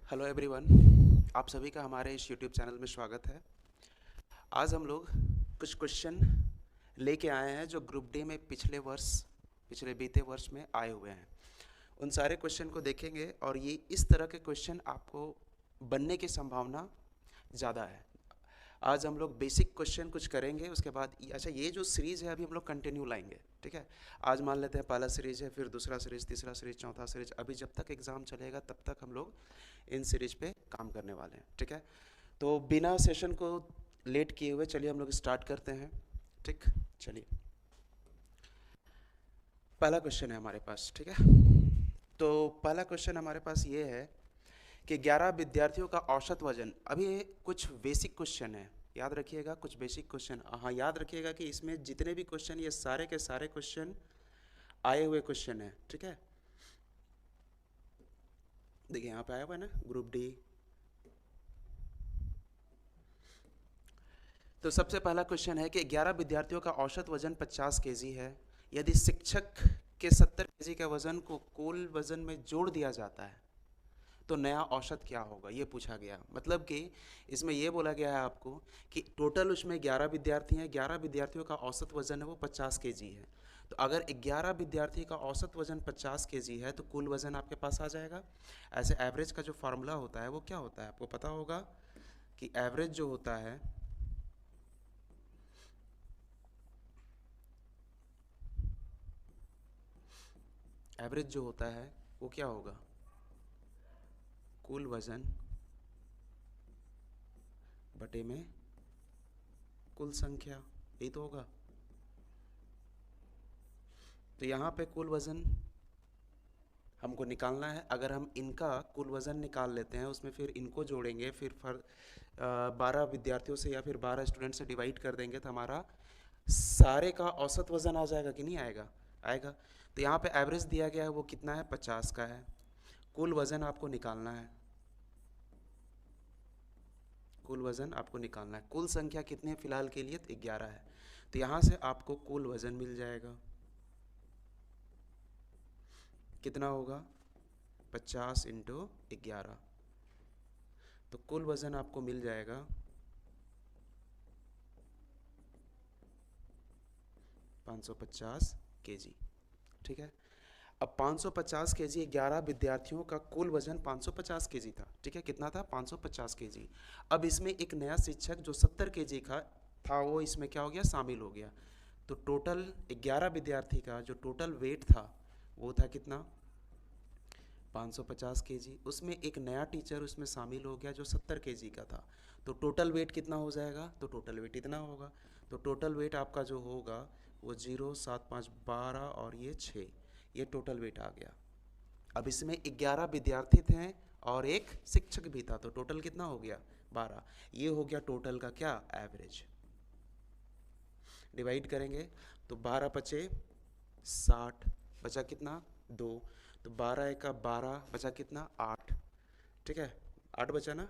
Hello everyone, आप सभी का हमारे इस यूट्यूब चैनल में स्वागत है। आज हम लोग कुछ क्वेश्चन लेके आए हैं जो ग्रुप डी में पिछले बीते वर्ष में आए हुए हैं। उन सारे क्वेश्चन को देखेंगे और ये इस तरह के क्वेश्चन आपको बनने की संभावना ज़्यादा है। आज हम लोग बेसिक क्वेश्चन कुछ करेंगे, उसके बाद अच्छा ये जो सीरीज़ है अभी हम लोग कंटिन्यू लाएंगे, ठीक है। आज मान लेते हैं पहला सीरीज़ है, फिर दूसरा सीरीज़, तीसरा सीरीज़, चौथा सीरीज़। अभी जब तक एग्ज़ाम चलेगा तब तक हम लोग इन सीरीज पे काम करने वाले हैं, ठीक है। तो बिना सेशन को लेट किए हुए चलिए हम लोग स्टार्ट करते हैं, ठीक। चलिए, पहला क्वेश्चन है हमारे पास, ठीक है। तो पहला क्वेश्चन हमारे पास ये है कि 11 विद्यार्थियों का औसत वजन। अभी ये कुछ बेसिक क्वेश्चन है, याद रखिएगा, कुछ बेसिक क्वेश्चन। हाँ, याद रखिएगा कि इसमें जितने भी क्वेश्चन, ये सारे के सारे क्वेश्चन आए हुए क्वेश्चन है, ठीक है। देखिए यहाँ पे आया हुआ है ना, ग्रुप डी। तो सबसे पहला क्वेश्चन है कि 11 विद्यार्थियों का औसत वजन 50 केजी है। यदि शिक्षक के 70 केजी के वजन को कुल वजन में जोड़ दिया जाता है तो नया औसत क्या होगा, ये पूछा गया। मतलब कि इसमें ये बोला गया है आपको कि टोटल उसमें 11 विद्यार्थी हैं, 11 विद्यार्थियों का औसत वजन है वो 50 केजी है। तो अगर 11 विद्यार्थी का औसत वजन 50 केजी है तो कुल वजन आपके पास आ जाएगा। ऐसे एवरेज का जो फार्मूला होता है वो क्या होता है, आपको पता होगा कि एवरेज जो होता है, एवरेज जो होता है वो क्या होगा, कुल वजन बटे में कुल संख्या, यही तो होगा। तो यहाँ पे कुल वजन हमको निकालना है। अगर हम इनका कुल वजन निकाल लेते हैं, उसमें फिर इनको जोड़ेंगे, फिर 12 विद्यार्थियों से या फिर 12 स्टूडेंट से डिवाइड कर देंगे तो हमारा सारे का औसत वजन आ जाएगा कि नहीं आएगा, आएगा। तो यहाँ पे एवरेज दिया गया है वो कितना है, 50 का है। कुल वजन आपको निकालना है, कुल वजन आपको निकालना है। कुल संख्या कितनी है फिलहाल के लिए, तो 11 है। तो यहाँ से आपको कुल वजन मिल जाएगा, कितना होगा, 50 इंटू 11। तो कुल वजन आपको मिल जाएगा 550 केजी, ठीक है। अब 550 केजी, 11 विद्यार्थियों का कुल वजन 550 केजी था, ठीक है। कितना था, 550 केजी। अब इसमें एक नया शिक्षक जो 70 केजी का था वो इसमें क्या हो गया, शामिल हो गया। तो टोटल 11 विद्यार्थी का जो टोटल वेट था वो था कितना, 550 केजी। उसमें एक नया टीचर उसमें शामिल हो गया जो 70 केजी का था। तो टोटल वेट कितना हो जाएगा, तो टोटल वेट इतना होगा। तो टोटल वेट आपका जो होगा वो 0, 7, 5, 12 और ये 6, ये टोटल वेट आ गया। अब इसमें 11 विद्यार्थी थे और एक शिक्षक भी था, तो टोटल कितना हो गया, 12। ये हो गया टोटल का क्या, एवरेज। डिवाइड करेंगे तो 12 पचे 60, बचा कितना, 2। तो 12 का 12, बचा कितना, 8, ठीक है। 8 बचा ना।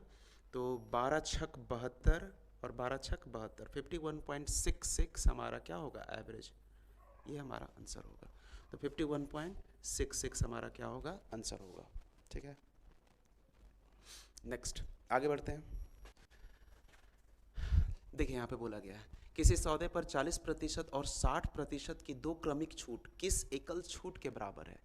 तो 12 छक 72 और 12 छक 72, 51.66 हमारा क्या होगा, एवरेज। ये हमारा आंसर होगा। तो 51.66 हमारा क्या होगा, आंसर होगा, ठीक है। नेक्स्ट आगे बढ़ते हैं। देखिए यहाँ पे बोला गया है किसी सौदे पर 40% और 60% की दो क्रमिक छूट किस एकल छूट के बराबर है।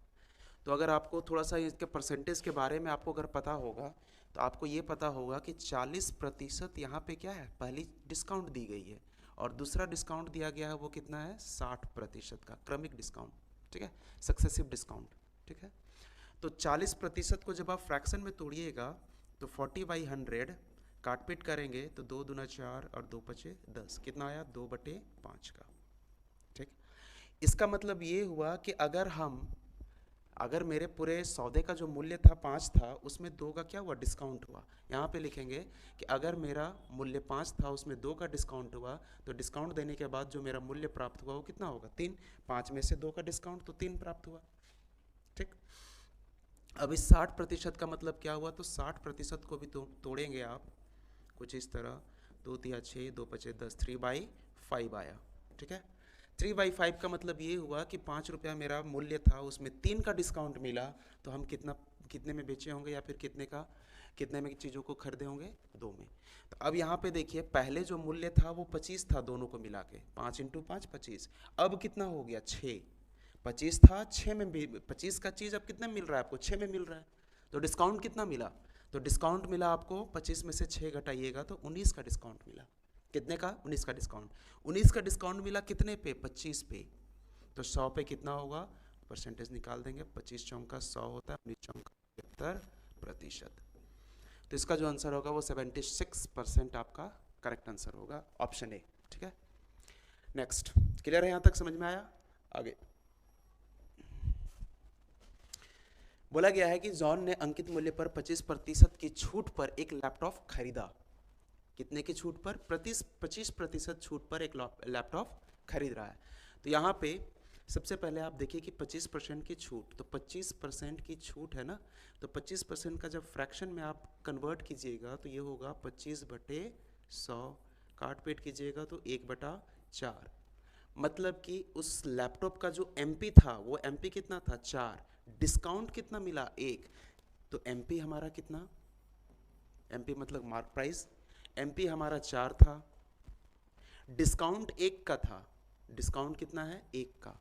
तो अगर आपको थोड़ा सा इसके परसेंटेज के बारे में आपको अगर पता होगा तो आपको ये पता होगा कि 40% यहाँ पे क्या है, पहली डिस्काउंट दी गई है, और दूसरा डिस्काउंट दिया गया है वो कितना है, 60% का क्रमिक डिस्काउंट, ठीक है, सक्सेसिव डिस्काउंट, ठीक है। तो 40% को जब आप फ्रैक्शन में तोड़िएगा तो 40/100 काटपीट करेंगे तो 2 दूना 4 और 2 पचे 10, कितना आया, 2/5 का, ठीक। इसका मतलब ये हुआ कि अगर मेरे पूरे सौदे का जो मूल्य था 5 था, उसमें 2 का क्या हुआ, डिस्काउंट हुआ। यहाँ पे लिखेंगे कि अगर मेरा मूल्य 5 था, उसमें 2 का डिस्काउंट हुआ, तो डिस्काउंट देने के बाद जो मेरा मूल्य प्राप्त हुआ वो कितना होगा, 3। 5 में से 2 का डिस्काउंट, तो 3 प्राप्त हुआ, ठीक। अब इस 60% का मतलब क्या हुआ, तो 60% को भी तोड़ेंगे आप कुछ इस तरह, 2 तिया 6, 2 पचे 10, 3/5 आया, ठीक है। 3/5 का मतलब ये हुआ कि 5 रुपया मेरा मूल्य था, उसमें 3 का डिस्काउंट मिला, तो हम कितने में बेचे होंगे या फिर कितने का, कितने में चीज़ों को खरीदे होंगे? 2 में। तो अब यहाँ पे देखिए, पहले जो मूल्य था वो 25 था दोनों को मिला के, 5 इंटू 5 25। अब कितना हो गया? 6। 25 था, 6 में भी 25 का चीज़ अब कितने में मिल रहा है आपको? 6 में मिल रहा है। तो डिस्काउंट कितना मिला? तो डिस्काउंट मिला आपको 25 में से 6 घटाइएगा तो 19 का डिस्काउंट मिला। कितने का? 19 का डिस्काउंट। 19 का डिस्काउंट मिला कितने पे? 25 पे। तो 100 पे कितना होगा? परसेंटेज निकाल देंगे, 25 चौका 100 होता है, 19 चौका 75%। तो इसका जो आंसर होगा वो 76% आपका करेक्ट आंसर होगा, ऑप्शन ए। ठीक है, नेक्स्ट। क्लियर है? यहाँ तक समझ में आया? आगे बोला गया है कि जॉन ने अंकित मूल्य पर 25% की छूट पर एक लैपटॉप खरीदा। कितने की छूट पर? 25% छूट पर एक लैपटॉप खरीद रहा है। तो यहाँ पे सबसे पहले आप देखिए कि 25% की छूट, तो 25% की छूट है ना, तो 25% का जब फ्रैक्शन में आप कन्वर्ट कीजिएगा तो ये होगा 25/100, काट पीट कीजिएगा तो 1/4। मतलब कि उस लैपटॉप का जो एमपी था वो एमपी कितना था? 4। डिस्काउंट कितना मिला? 1। तो एमपी हमारा कितना? एमपी मतलब मार्क प्राइस। एमपी हमारा 4 था, डिस्काउंट 1 का था। डिस्काउंट कितना है? 1 का।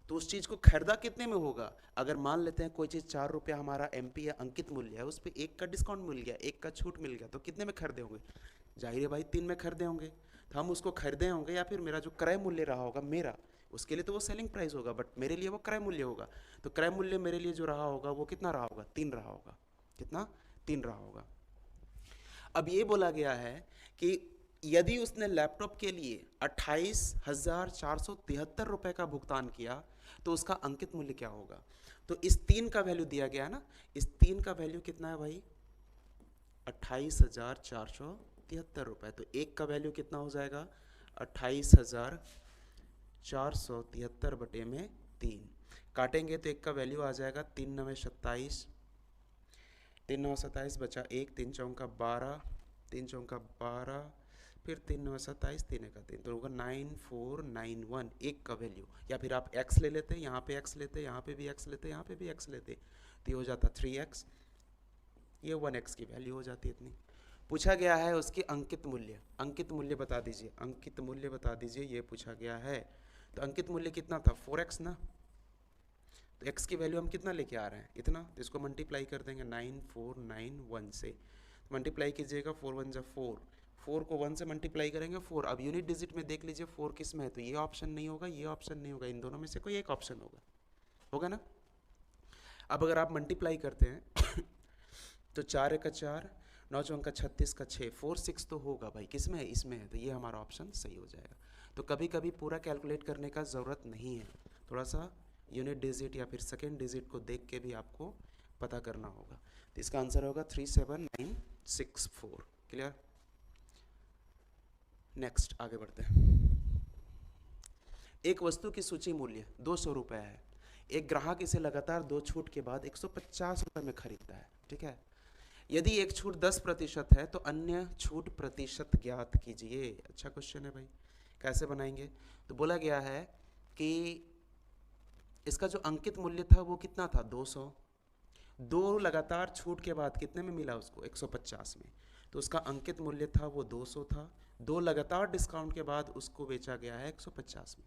तो उस चीज़ को खरीदा कितने में होगा? अगर मान लेते हैं कोई चीज़ 4 रुपया हमारा एमपी या अंकित मूल्य है, उस पर 1 का डिस्काउंट मिल गया, 1 का छूट मिल गया, तो कितने में खरीदे होंगे? जाहिर है भाई 3 में खरीदे होंगे। तो हम उसको खरीदे होंगे, या फिर मेरा जो क्रय मूल्य रहा होगा मेरा, उसके लिए तो वो सेलिंग प्राइस होगा, बट मेरे लिए वो क्रय मूल्य होगा। तो क्रय मूल्य मेरे लिए जो रहा होगा वो कितना रहा होगा? 3 रहा होगा। कितना? 3 रहा होगा। अब ये बोला गया है कि यदि उसने लैपटॉप के लिए 28,473 रुपये का भुगतान किया तो उसका अंकित मूल्य क्या होगा? तो इस 3 का वैल्यू दिया गया है ना, इस 3 का वैल्यू कितना है भाई? 28,473 रुपये। तो 1 का वैल्यू कितना हो जाएगा? 28,473 बटे में 3। काटेंगे तो 1 का वैल्यू आ जाएगा 3 9 27, 3 9 27 बचा 1, 3 चौका 12, 3 चौका 12, फिर 3 9 27, 3 1 3, तो होगा 9491 1 का वैल्यू। या फिर आप x ले लेते, यहाँ पे x लेते, यहाँ पे भी x लेते, यहाँ पे भी x लेते, तो ये हो जाता 3x, ये 1x की वैल्यू हो जाती है इतनी। पूछा गया है उसकी अंकित मूल्य। अंकित मूल्य बता दीजिए, अंकित मूल्य बता दीजिए, ये पूछा गया है। तो अंकित मूल्य कितना था? 4x ना। तो x की वैल्यू हम कितना लेके आ रहे हैं? इतना। तो इसको मल्टीप्लाई कर देंगे 9491 से, मल्टीप्लाई कीजिएगा, 4 1 जा 4, 4 को 1 से मल्टीप्लाई करेंगे 4। अब यूनिट डिजिट में देख लीजिए 4 किस में है, तो ये ऑप्शन नहीं होगा, ये ऑप्शन नहीं होगा, इन दोनों में से कोई एक ऑप्शन होगा, होगा ना। अब अगर आप मल्टीप्लाई करते हैं तो 4 1 4, 9 चौका 36 का 6, 4 6 तो होगा भाई, किस में है? इसमें है, तो ये हमारा ऑप्शन सही हो जाएगा। तो कभी कभी पूरा कैलकुलेट करने का ज़रूरत नहीं है, थोड़ा सा यूनिट डिजिट या फिर सेकेंड डिजिट को देख के भी आपको पता करना होगा। तो इसका आंसर होगा 37964। क्लियर? नेक्स्ट आगे बढ़ते हैं। एक वस्तु की सूची मूल्य 200 रुपये है। एक ग्राहक इसे लगातार 2 छूट के बाद 150 रुपये में खरीदता है। ठीक है, यदि एक छूट 10% है तो अन्य छूट प्रतिशत ज्ञात कीजिए। अच्छा क्वेश्चन है भाई, कैसे बनाएंगे? तो बोला गया है कि इसका जो अंकित मूल्य था वो कितना था? 200। 2 लगातार छूट के बाद कितने में मिला उसको? 150 में। तो उसका अंकित मूल्य था वो 200 था, 2 लगातार डिस्काउंट के बाद उसको बेचा गया है 150 में।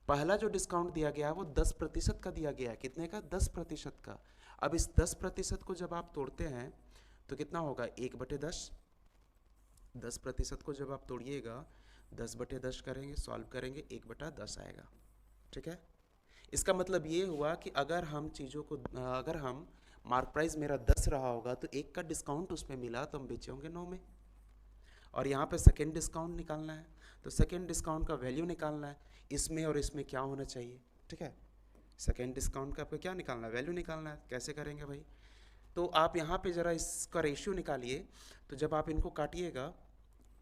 पहला जो डिस्काउंट दिया गया है वो 10% का दिया गया है। कितने का? 10% का। अब इस 10% को जब आप तोड़ते हैं तो कितना होगा? 1/10। 10% को जब आप तोड़िएगा 10/10 करेंगे, सॉल्व करेंगे, 1/10 आएगा। ठीक है, इसका मतलब ये हुआ कि अगर हम चीज़ों को, अगर हम मार्क प्राइस मेरा 10 रहा होगा तो 1 का डिस्काउंट उसमें मिला तो हम बेचे होंगे 9 में। और यहाँ पे सेकेंड डिस्काउंट निकालना है, तो सेकेंड डिस्काउंट का वैल्यू निकालना है। इसमें और इसमें क्या होना चाहिए? ठीक है, सेकेंड डिस्काउंट का आपको क्या निकालना है? वैल्यू निकालना है। कैसे करेंगे भाई? तो आप यहाँ पे ज़रा इसका रेशियो निकालिए। तो जब आप इनको काटिएगा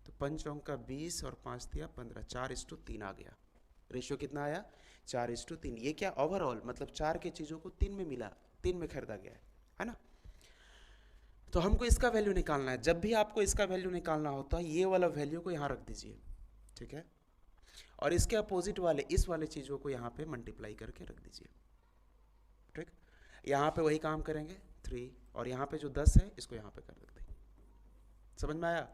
तो 5 चौका 20 और 5 दिया 15, 4:3 आ गया। रेशियो कितना आया? 4:3। ये क्या? ओवरऑल मतलब 4 के चीज़ों को 3 में मिला, 3 में खरीदा गया है ना। तो हमको इसका वैल्यू निकालना है। जब भी आपको इसका वैल्यू निकालना होता है ये वाला वैल्यू को यहाँ रख दीजिए। ठीक है, और इसके अपोजिट वाले इस वाले चीज़ों को यहाँ पे मल्टीप्लाई करके रख दीजिए। ठीक, यहाँ पे वही काम करेंगे, 3 और यहाँ पे जो 10 है इसको यहाँ पे कर देते हैं। समझ में आया?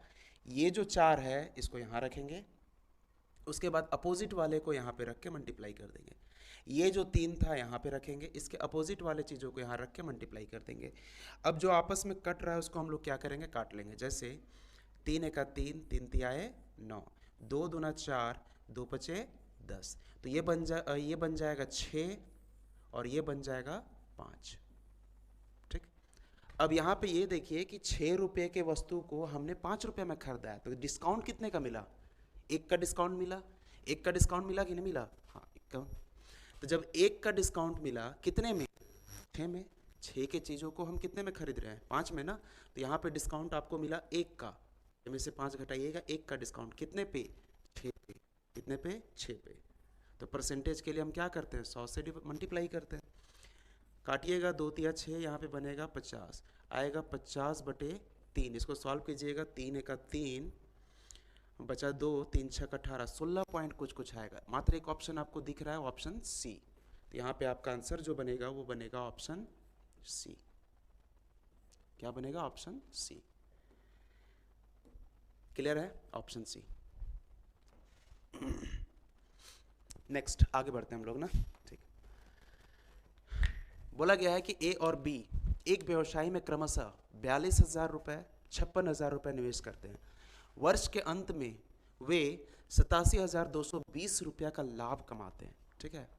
ये जो 4 है इसको यहाँ रखेंगे, उसके बाद अपोजिट वाले को यहाँ पे रख के मल्टीप्लाई कर देंगे। ये जो 3 था यहाँ पे रखेंगे, इसके अपोजिट वाले चीज़ों को यहाँ रख के मल्टीप्लाई कर देंगे। अब जो आपस में कट रहा है उसको हम लोग क्या करेंगे, काट लेंगे। जैसे 3 एका 3, 3 तियाए 9, 2 दूना 4, 2 पचे 10, तो ये बन जाएगा 6 और ये बन जाएगा 5। ठीक, अब यहाँ पे ये देखिए कि 6 रुपये के वस्तु को हमने 5 रुपये में खरीदा है, तो डिस्काउंट कितने का मिला? 1 का डिस्काउंट मिला। 1 का डिस्काउंट मिला कि नहीं मिला? हाँ, 1 का। तो जब 1 का डिस्काउंट मिला कितने में? 6 में। 6 के चीज़ों को हम कितने में खरीद रहे हैं? 5 में ना। तो यहाँ पे डिस्काउंट आपको मिला 1 का, इनमें से 5 घटाइएगा, 1 का डिस्काउंट कितने पे? 6 पे। कितने पे? 6 पे। तो परसेंटेज के लिए हम क्या करते हैं? 100 से मल्टीप्लाई करते हैं। काटिएगा, 2 तिया 6, यहाँ पे बनेगा 50, आएगा 50/3। इसको सॉल्व कीजिएगा, 3 एका 3 बचा 2, 3 छक 18, 16 पॉइंट कुछ आएगा। मात्र एक ऑप्शन आपको दिख रहा है, ऑप्शन सी। तो यहाँ पे आपका आंसर जो बनेगा वो बनेगा ऑप्शन सी। क्या बनेगा? Option C. क्लियर है? Option C. नेक्स्ट आगे बढ़ते हैं हम लोग ना। ठीक, बोला गया है कि ए और बी एक व्यवसाय में क्रमशः 42,000 रुपये, 56,000 रुपये निवेश करते हैं। वर्ष के अंत में वे 87,220 रुपया का लाभ कमाते हैं। ठीक है,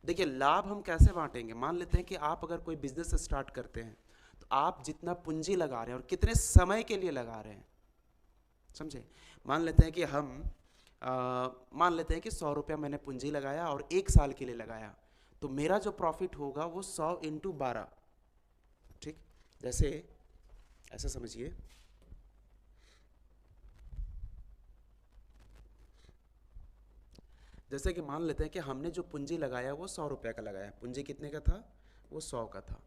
देखिए लाभ हम कैसे बांटेंगे। मान लेते हैं कि आप अगर कोई बिजनेस स्टार्ट करते हैं तो आप जितना पूंजी लगा रहे हैं और कितने समय के लिए लगा रहे हैं, समझे? मान लेते हैं कि मान लेते हैं कि 100 रुपया मैंने पूंजी लगाया और 1 साल के लिए लगाया, तो मेरा जो प्रॉफिट होगा वो 100 × 12। ठीक, जैसे ऐसा समझिए, जैसे कि मान लेते हैं कि हमने जो पूंजी लगाया वो 100 रुपये का लगाया। पूंजी कितने का था? वो 100 का था।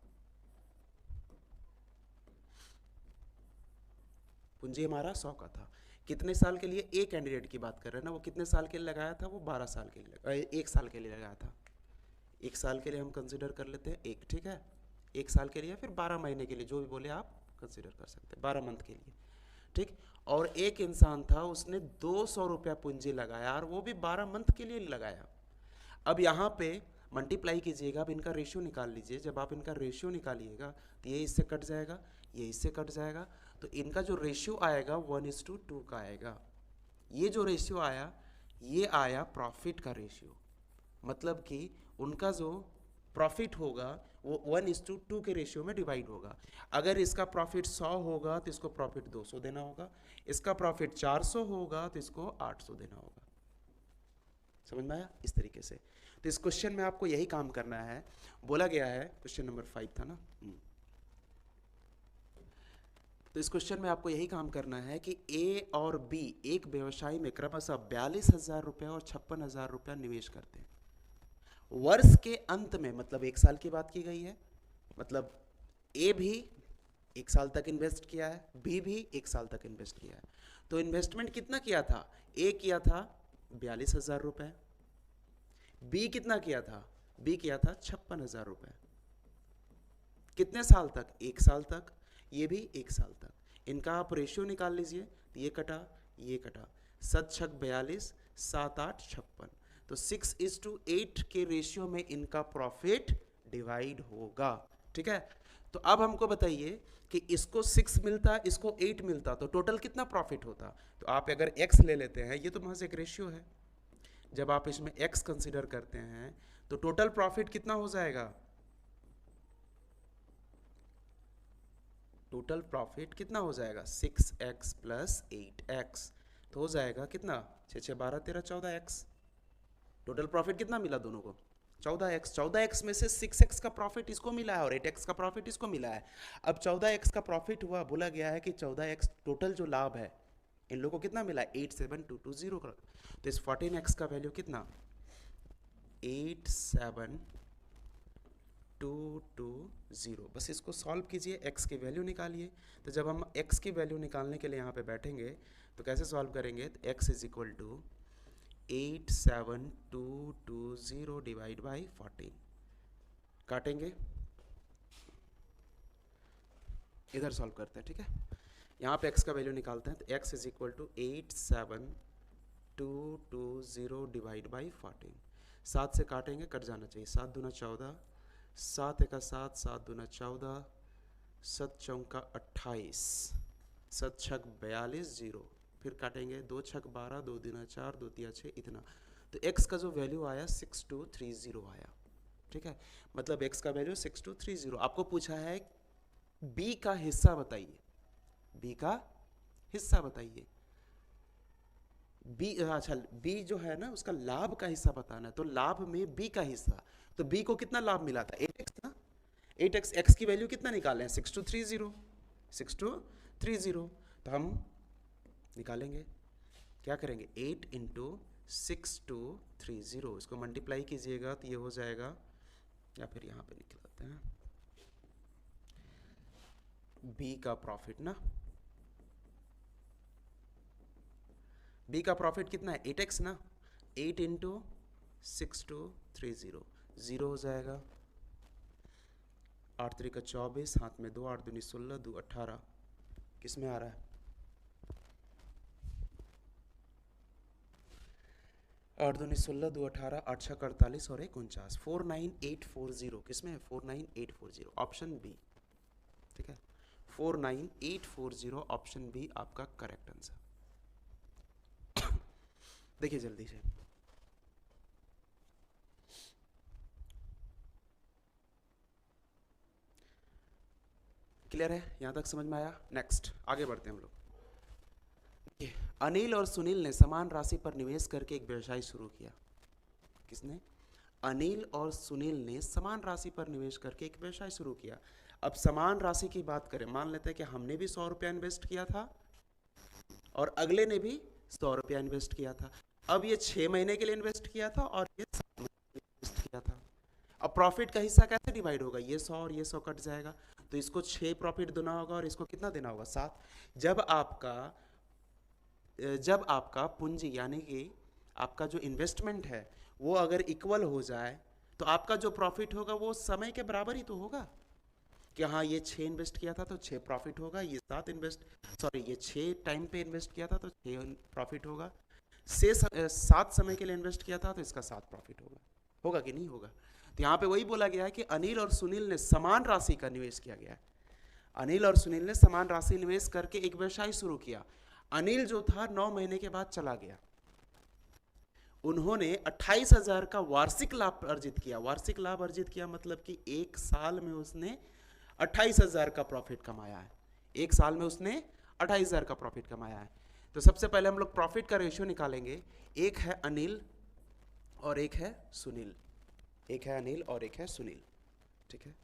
पूंजी हमारा 100 का था। कितने साल के लिए? एक कैंडिडेट की बात कर रहे हैं ना, वो कितने साल के लिए लगाया था? वो 12 साल के लिए, 1 साल के लिए लगाया था। 1 साल के लिए हम कंसिडर कर लेते हैं 1। ठीक है, 1 साल के लिए, फिर 12 महीने के लिए, जो भी बोले आप कंसिडर कर सकते हैं, 12 मंथ के लिए। ठीक, और एक इंसान था, उसने 200 रुपया पूंजी लगाया और वो भी 12 मंथ के लिए लगाया। अब यहाँ पे मल्टीप्लाई कीजिएगा, अब इनका रेशियो निकाल लीजिए। जब आप इनका रेशियो निकालिएगा तो ये इससे कट जाएगा, ये इससे कट जाएगा, तो इनका जो रेशियो आएगा 1:2 का आएगा। ये जो रेशियो आया, ये आया प्रॉफिट का रेशियो। मतलब कि उनका जो प्रॉफिट होगा वो 1:2 के रेशियो में डिवाइड होगा। अगर इसका प्रॉफिट 100 होगा तो इसको प्रॉफिट 200 देना होगा, इसका प्रॉफिट 400 होगा तो इसको 800 देना होगा। समझ में आया? इस तरीके से। तो इस क्वेश्चन में आपको यही काम करना है। बोला गया है, क्वेश्चन नंबर 5 था ना, तो इस क्वेश्चन में आपको यही काम करना है कि ए और बी एक व्यवसाय में क्रमशः 42,000 रुपये और 56,000 रुपया निवेश करते हैं। वर्ष के अंत में, मतलब 1 साल की बात की गई है, मतलब ए भी 1 साल तक इन्वेस्ट किया है, बी भी 1 साल तक इन्वेस्ट किया है। तो इन्वेस्टमेंट कितना किया था? ए किया था 42,000 रुपये, बी कितना किया था? बी किया था 56,000 रुपये। कितने साल तक? 1 साल तक। ये भी 1 साल तक। इनका आप रेशियो निकाल लीजिए, तो ये कटा, ये कटा, 7 छक 42, 7 8 56, तो 6:8 के रेशियो में इनका प्रॉफिट डिवाइड होगा। ठीक है, तो अब हमको बताइए कि इसको 6 मिलता, इसको 8 मिलता, तो टोटल कितना प्रॉफिट होता? तो आप अगर x ले लेते हैं, ये तो महज एक रेशियो है, जब आप इसमें x कंसिडर करते हैं तो टोटल प्रॉफिट कितना हो जाएगा? टोटल प्रॉफिट कितना हो जाएगा? 6x + 8x, तो हो जाएगा कितना? 6 6 12 13 14x। टोटल प्रॉफिट कितना मिला दोनों को? 14x। 14x में से 6x का प्रॉफिट इसको मिला है और 8x का प्रॉफिट इसको मिला है। अब 14x का प्रॉफिट हुआ, बोला गया है कि 14x टोटल जो लाभ है इन लोगों को कितना मिला? 87220 का। तो इस 14x का वैल्यू कितना? 87220। बस इसको सॉल्व कीजिए, x की वैल्यू निकालिए। तो जब हम x की वैल्यू निकालने के लिए यहाँ पे बैठेंगे तो कैसे सॉल्व करेंगे? तो x = 87220 / 14 काटेंगे इधर सॉल्व करते हैं, ठीक है। यहाँ पे x का वैल्यू निकालते हैं, तो x is equal to 87,220 divide by 14। 7 से काटेंगे, कट जाना चाहिए, 7 दूना 14, 7 एका 7, 7 दूना 14, 7 चौका 28, 7 छक 42, 0, फिर काटेंगे, 2 छक 12, 2 दूना 4, 2 तिया 6, इतना। तो x का जो वैल्यू आया 6230 आया, ठीक है। मतलब x का वैल्यू 6230। आपको पूछा है b का हिस्सा बताइए, b का हिस्सा बताइए। बी, अच्छा बी जो है ना उसका लाभ का हिस्सा बताना है, तो लाभ में बी का हिस्सा, तो बी को कितना लाभ मिला था 8x ना, 8x, x की वैल्यू कितना निकाले हैं 6230, 6230। तो हम निकालेंगे, क्या करेंगे 8 इंटू 6230, इसको मल्टीप्लाई कीजिएगा तो ये हो जाएगा, या फिर यहाँ पे निकलाते हैं बी का प्रॉफिट ना, बी का प्रॉफिट कितना है 8x ना, 8 इंटू 6230, 0 हो जाएगा, 8 3 का 24, हाथ में 2, 8 दूनी 16, 2 18, किस में आ रहा है 8 दूनी 16, 2 18, 8 6 48 और 1 49, 49840, किस में है 49840, ऑप्शन बी, ठीक है। 49840 ऑप्शन बी आपका करेक्ट आंसर। देखिए जल्दी से, क्लियर है, यहां तक समझ में आया। नेक्स्ट आगे बढ़ते हैं हम लोग। अनिल और सुनील ने समान राशि पर निवेश करके एक व्यवसाय शुरू किया। किसने? अनिल और सुनील ने समान राशि पर निवेश करके एक व्यवसाय शुरू किया। अब समान राशि की बात करें, मान लेते हैं कि हमने भी 100 रुपया इन्वेस्ट किया था और अगले ने भी 100 रुपया इन्वेस्ट किया था। अब ये 6 महीने के लिए इन्वेस्ट किया था और ये 7 महीने के लिए इन्वेस्ट किया था। अब प्रॉफिट का हिस्सा कैसे डिवाइड होगा, ये 100 और ये 100 कट जाएगा, तो इसको 6 प्रॉफिट देना होगा और इसको कितना देना होगा 7। जब आपका पूंजी यानी कि आपका जो इन्वेस्टमेंट है वो अगर इक्वल हो जाए तो आपका जो प्रॉफिट होगा वो समय के बराबर ही तो होगा, कि हाँ ये 6 इन्वेस्ट किया था तो 6 प्रॉफिट होगा, ये 6 टाइम पे इन्वेस्ट किया था तो 6 प्रॉफिट होगा, 7 समय के लिए इन्वेस्ट किया था तो इसका 7 प्रॉफिट होगा, होगा कि नहीं होगा। तो यहाँ पे वही बोला गया है कि अनिल और सुनील ने समान राशि का निवेश किया गया है। अनिल और सुनील ने समान राशि निवेश करके एक व्यवसाय शुरू किया। अनिल जो था 9 महीने के बाद चला गया, उन्होंने 28,000 का वार्षिक लाभ अर्जित किया। वार्षिक लाभ अर्जित किया मतलब कि एक साल में उसने 28,000 का प्रॉफिट कमाया है, एक साल में उसने 28,000 का प्रॉफिट कमाया है। तो सबसे पहले हम लोग प्रॉफिट का रेशियो निकालेंगे, एक है अनिल और एक है सुनील, एक है अनिल और एक है सुनील, ठीक है।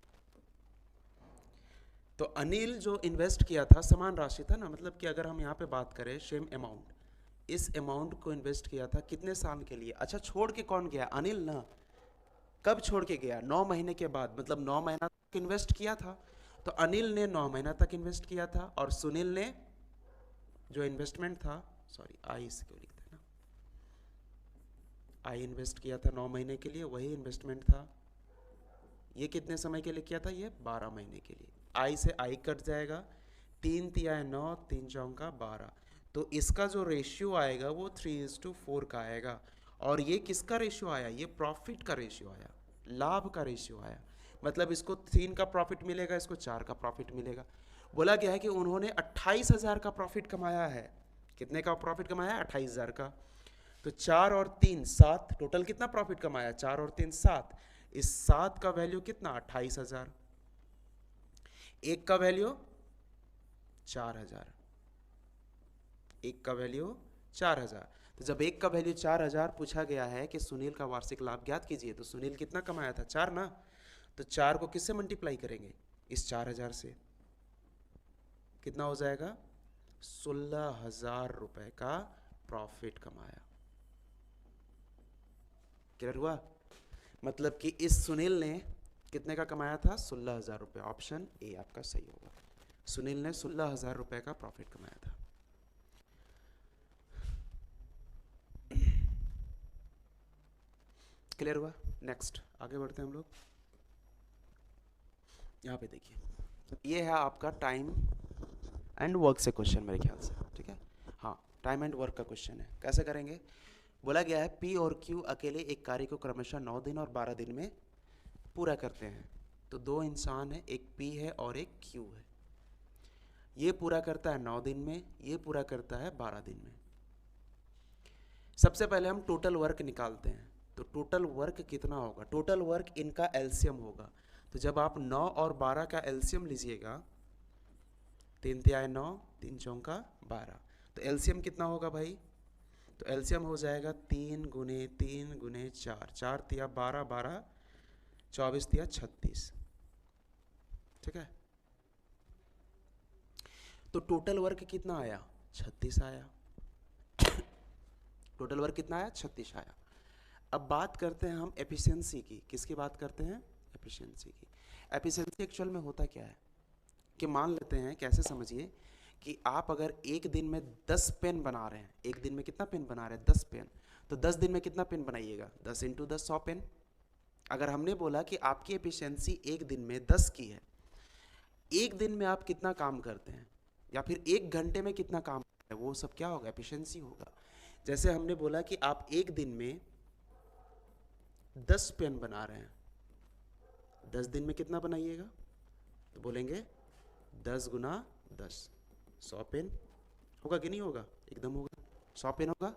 तो अनिल जो इन्वेस्ट किया था समान राशि था ना, मतलब कि अगर हम यहाँ पे बात करें सेम अमाउंट, इस अमाउंट को इन्वेस्ट किया था कितने साल के लिए। अच्छा छोड़ के कौन गया, अनिल ना। कब छोड़ के गया, 9 महीने के बाद, मतलब 9 महीना तक इन्वेस्ट किया था। तो अनिल ने 9 महीना तक इन्वेस्ट किया था और सुनील ने जो इन्वेस्टमेंट था, सॉरी आई इसको लिखते हैं ना, आई इन्वेस्ट किया था 9 महीने के लिए, वही इन्वेस्टमेंट था। ये कितने समय के लिए किया था, ये 12 महीने के लिए। आई से आई कट जाएगा, 3 तिया 9, 3 चौका 12, तो इसका जो रेशियो आएगा वो 3:4 का आएगा। और ये किसका रेशियो आया, ये प्रॉफिट का रेशियो आया, लाभ का रेशियो आया। मतलब इसको 3 का प्रॉफिट मिलेगा, इसको 4 का प्रॉफिट मिलेगा। बोला गया है कि उन्होंने 28,000 का प्रॉफिट कमाया है। कितने का प्रॉफिट कमाया, 28,000 का। तो 4 और 3 7, टोटल कितना प्रॉफिट कमाया, 4 और 3 7। इस 7 का वैल्यू कितना, 28,000। एक का वैल्यू 4,000, एक का वैल्यू 4,000। तो जब एक का वैल्यू 4,000 पूछा गया है कि सुनील का वार्षिक लाभ ज्ञात कीजिए, तो सुनील कितना कमाया था, 4 ना। तो 4 को किससे मल्टीप्लाई करेंगे, इस 4,000 से, कितना हो जाएगा 16,000 रुपए का प्रॉफिट कमाया। क्लियर हुआ, मतलब कि इस सुनील ने कितने का कमाया था, 16,000 रुपये। ऑप्शन ए आपका सही होगा, सुनील ने 16,000 रुपये का प्रॉफिट कमाया था। क्लियर हुआ। नेक्स्ट आगे बढ़ते हैं हम लोग। यहाँ पे देखिए ये है आपका टाइम एंड वर्क से क्वेश्चन मेरे ख्याल से, ठीक है। हाँ, टाइम एंड वर्क का क्वेश्चन है, कैसे करेंगे। बोला गया है पी और क्यू अकेले एक कार्य को क्रमशः 9 दिन और 12 दिन में पूरा करते हैं। तो दो इंसान है, एक पी है और एक क्यू है। ये पूरा करता है 9 दिन में, ये पूरा करता है 12 दिन में। सबसे पहले हम टोटल वर्क निकालते हैं। तो टोटल वर्क कितना होगा, टोटल वर्क इनका एलसीएम होगा। तो जब आप 9 और 12 का एलसीएम लीजिएगा, 3 तिहाई 9, 3 चौका 12, तो एलसीएम कितना होगा भाई। तो एलसीएम हो जाएगा 3 गुने 3 गुने 4, 4 तिया 12, 12 24 तिया 36, ठीक है। तो टोटल वर्क कितना आया, 36 आया। टोटल वर्क कितना आया, 36 आया। अब बात करते हैं हम एफिशिएंसी की। किसकी बात करते हैं, एफिशिएंसी की। एफिशिएंसी एक्चुअल में होता क्या है कि मान लेते हैं, कैसे समझिए कि आप अगर एक दिन में 10 पेन बना रहे हैं, एक दिन में कितना पेन बना रहे हैं, 10 पेन, तो 10 दिन में कितना पेन बनाइएगा, 10 × 10 100 पेन। अगर हमने बोला कि आपकी एफिशिएंसी एक दिन में 10 की है, एक दिन में आप कितना काम करते हैं या फिर एक घंटे में कितना काम करते हैं, वो सब क्या होगा, एफिशिएंसी होगा। जैसे हमने बोला कि आप एक दिन में 10 पेन बना रहे हैं, 10 दिन में कितना बनाइएगा, तो बोलेंगे 10 गुना 10, 100 पेन होगा कि नहीं होगा, एकदम होगा, 100 पेन होगा।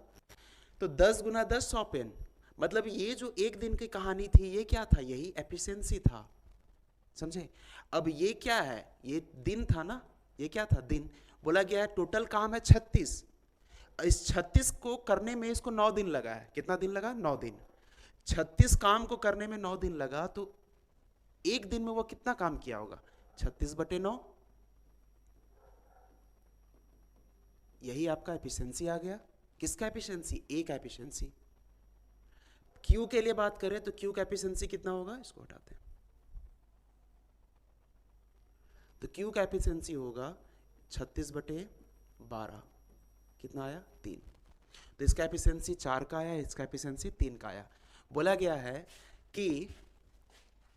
तो 10 गुना 10 100 पेन, मतलब ये जो एक दिन की कहानी थी, ये क्या था, यही एफिशिएंसी था, समझे। अब ये क्या है, ये दिन था ना, ये क्या था, दिन। बोला गया है टोटल काम है 36, इस 36 को करने में इसको 9 दिन लगा है। कितना दिन लगा, 9 दिन। 36 काम को करने में 9 दिन लगा, तो एक दिन में वो कितना काम किया होगा, 36/9। यही आपका एफिशिएंसी आ गया। किसका एफिशिएंसी, ए का एफिशिएंसी। क्यू के लिए बात करें तो क्यू का एफिशिएंसी कितना होगा, इसको हटाते हैं, तो क्यू का एफिशिएंसी होगा 36/12, कितना आया, 3। तो इसका एफिशिएंसी 4 का आया, इसका एफिशिएंसी 3 का आया। बोला गया है कि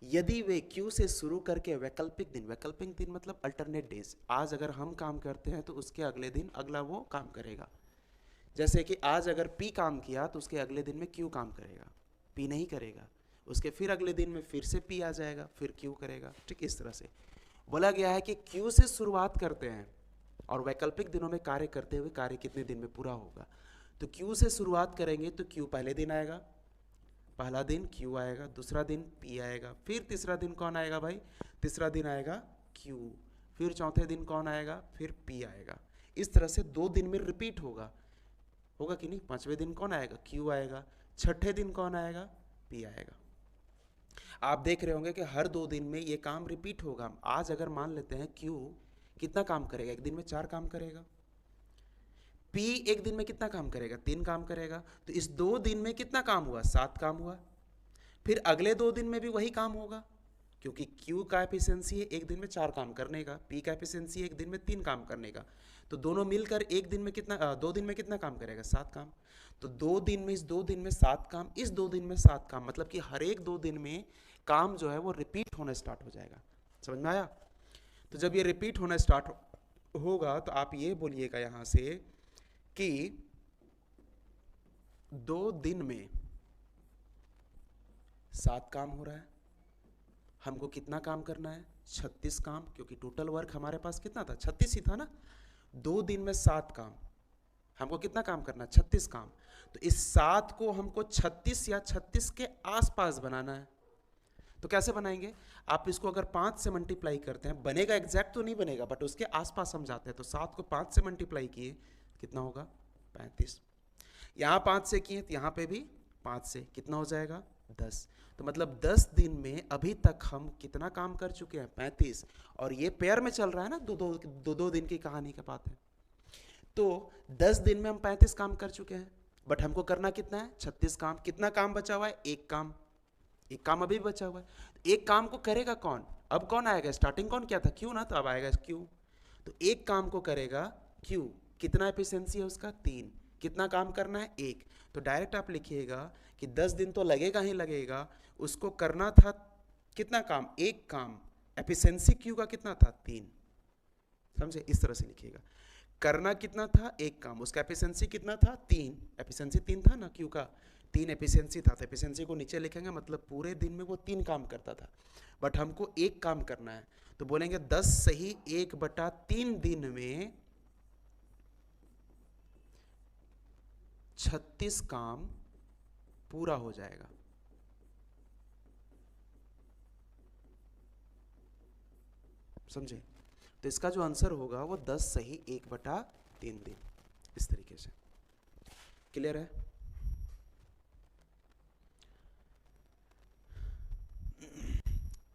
यदि वे क्यू से शुरू करके वैकल्पिक दिन मतलब अल्टरनेट डेज, आज अगर हम काम करते हैं तो उसके अगले दिन अगला वो काम करेगा। जैसे कि आज अगर पी काम किया तो उसके अगले दिन में क्यू काम करेगा, पी नहीं करेगा, उसके फिर अगले दिन में फिर से पी आ जाएगा, फिर क्यू करेगा, ठीक इस तरह से। बोला गया है कि क्यू से शुरुआत करते हैं और वैकल्पिक दिनों में कार्य करते हुए कार्य कितने दिन में पूरा होगा। तो क्यू से शुरुआत करेंगे तो क्यू पहले दिन आएगा, पहला दिन क्यू आएगा, दूसरा दिन पी आएगा, फिर तीसरा दिन कौन आएगा भाई, तीसरा दिन आएगा क्यू, फिर चौथे दिन कौन आएगा, फिर पी आएगा। इस तरह से 2 दिन में रिपीट होगा, होगा कि नहीं। 5वें दिन कौन आएगा, क्यू आएगा, छठे दिन कौन आएगा, पी आएगा। आप देख रहे होंगे कि हर 2 दिन में ये काम रिपीट होगा। आज अगर मान लेते हैं क्यू कितना काम करेगा, एक दिन में 4 काम करेगा, पी एक दिन में कितना काम करेगा, 3 काम करेगा, तो इस 2 दिन में कितना काम हुआ, 7 काम हुआ। फिर अगले 2 दिन में भी वही काम होगा, क्योंकि क्यू का एफिशिएंसी है एक दिन में 4 काम करने का, पी का एफिशिएंसी एक दिन में 3 काम करने का, तो दोनों मिलकर एक दिन में कितना 2 दिन में कितना काम करेगा, 7 काम। तो 2 दिन में, इस 2 दिन में 7 काम, इस 2 दिन में 7 काम, मतलब कि हर एक 2 दिन में काम जो है वो रिपीट होना स्टार्ट हो जाएगा। समझ में आया। तो जब ये रिपीट होना स्टार्ट होगा तो आप ये बोलिएगा यहां से कि 2 दिन में 7 काम हो रहा है, हमको कितना काम करना है, 36 काम, क्योंकि टोटल वर्क हमारे पास कितना था, 36 ही था ना। 2 दिन में 7 काम, हमको कितना काम करना है, 36 काम। तो इस 7 को हमको 36 या 36 के आसपास बनाना है। तो कैसे बनाएंगे, आप इसको अगर 5 से मल्टीप्लाई करते हैं, बनेगा एग्जैक्ट तो नहीं बनेगा, बट उसके आसपास हम जाते हैं। तो 7 को 5 से मल्टीप्लाई किए, कितना होगा, 35। यहाँ 5 से किए तो यहाँ पे भी 5 से, कितना हो जाएगा, 10। तो मतलब 10 दिन में अभी तक हम कितना काम कर चुके हैं, 35। और ये पेयर में चल रहा है ना, दो दिन की कहानी की बात है। तो 10 दिन में हम 35 काम कर चुके हैं, बट हमको करना कितना है, 36 काम। कितना काम बचा हुआ है, एक काम, एक काम अभी बचा हुआ है। एक काम को करेगा कौन, अब कौन आएगा, स्टार्टिंग कौन किया था, क्यू ना, तो अब आएगा क्यू। तो एक काम को करेगा क्यू, कितना एफिशिएंसी है उसका, 3। कितना काम करना है, 1। तो डायरेक्ट आप लिखिएगा कि 10 दिन तो लगेगा ही लगेगा, उसको करना था कितना काम, एक काम, एफिशिएंसी क्यू का कितना था 3, समझे, इस तरह से लिखिएगा। करना कितना था, एक काम, उसका एफिशिएंसी कितना था 3, एफिशिएंसी 3 था ना, क्यू का 3 एफिशिएंसी था, तो एफिशिएंसी को नीचे लिखेंगे, मतलब पूरे दिन में वो 3 काम करता था, बट हमको एक काम करना है, तो बोलेंगे 10 सही 1/3 दिन में 36 काम पूरा हो जाएगा। समझे, तो इसका जो आंसर होगा वो 10 सही 1/3 दिन, इस तरीके से। क्लियर है?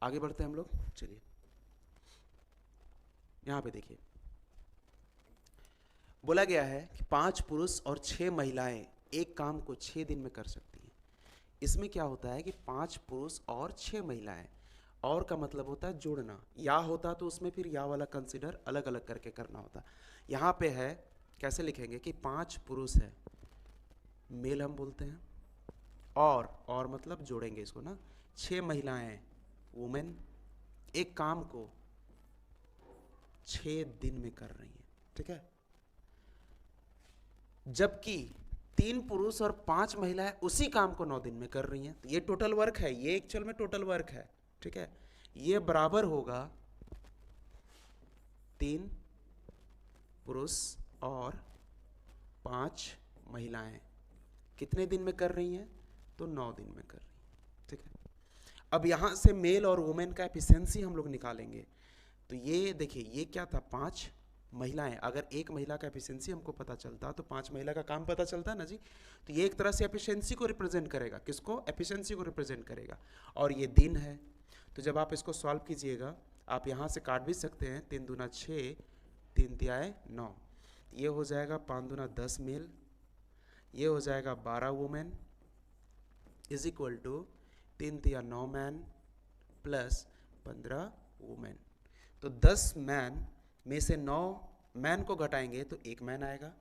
आगे बढ़ते हैं हम लोग, चलिए यहां पे देखिए, बोला गया है कि 5 पुरुष और 6 महिलाएं एक काम को 6 दिन में कर सकती हैं। इसमें क्या होता है कि 5 पुरुष और 6 महिलाएं, और का मतलब होता है जोड़ना, या होता तो उसमें फिर या वाला कंसिडर अलग अलग करके करना होता। यहाँ पे है, कैसे लिखेंगे कि 5 पुरुष है, मेल हम बोलते हैं, और मतलब जोड़ेंगे इसको ना, 6 महिलाएं वुमेन, एक काम को 6 दिन में कर रही हैं, ठीक है। जबकि 3 पुरुष और 5 महिलाएं उसी काम को 9 दिन में कर रही हैं, तो ये टोटल वर्क है, ये एक्चुअल में टोटल वर्क है, ठीक है। ये बराबर होगा 3 पुरुष और 5 महिलाएं कितने दिन में कर रही हैं, तो 9 दिन में कर रही हैं, ठीक है। अब यहां से मेल और वुमेन का एफिशिएंसी हम लोग निकालेंगे, तो ये देखिए, ये क्या था, 5 महिलाएं, अगर एक महिला का एफिशिएंसी हमको पता चलता तो 5 महिला का काम पता चलता ना जी, तो ये एक तरह से एफिशिएंसी को रिप्रेजेंट करेगा, किसको, एफिशिएंसी को रिप्रेजेंट करेगा, और ये दिन है। तो जब आप इसको सॉल्व कीजिएगा, आप यहाँ से काट भी सकते हैं, 3 दूना 6, 3 तिहाई 9, ये हो जाएगा 5 दूना 10 मेल, ये हो जाएगा 12 वुमेन, इज इक्वल टू 3 तिया 9 मैन प्लस 15 वुमेन। तो 10 मैन में से 9 मैन को घटाएंगे तो 1 मैन आएगा,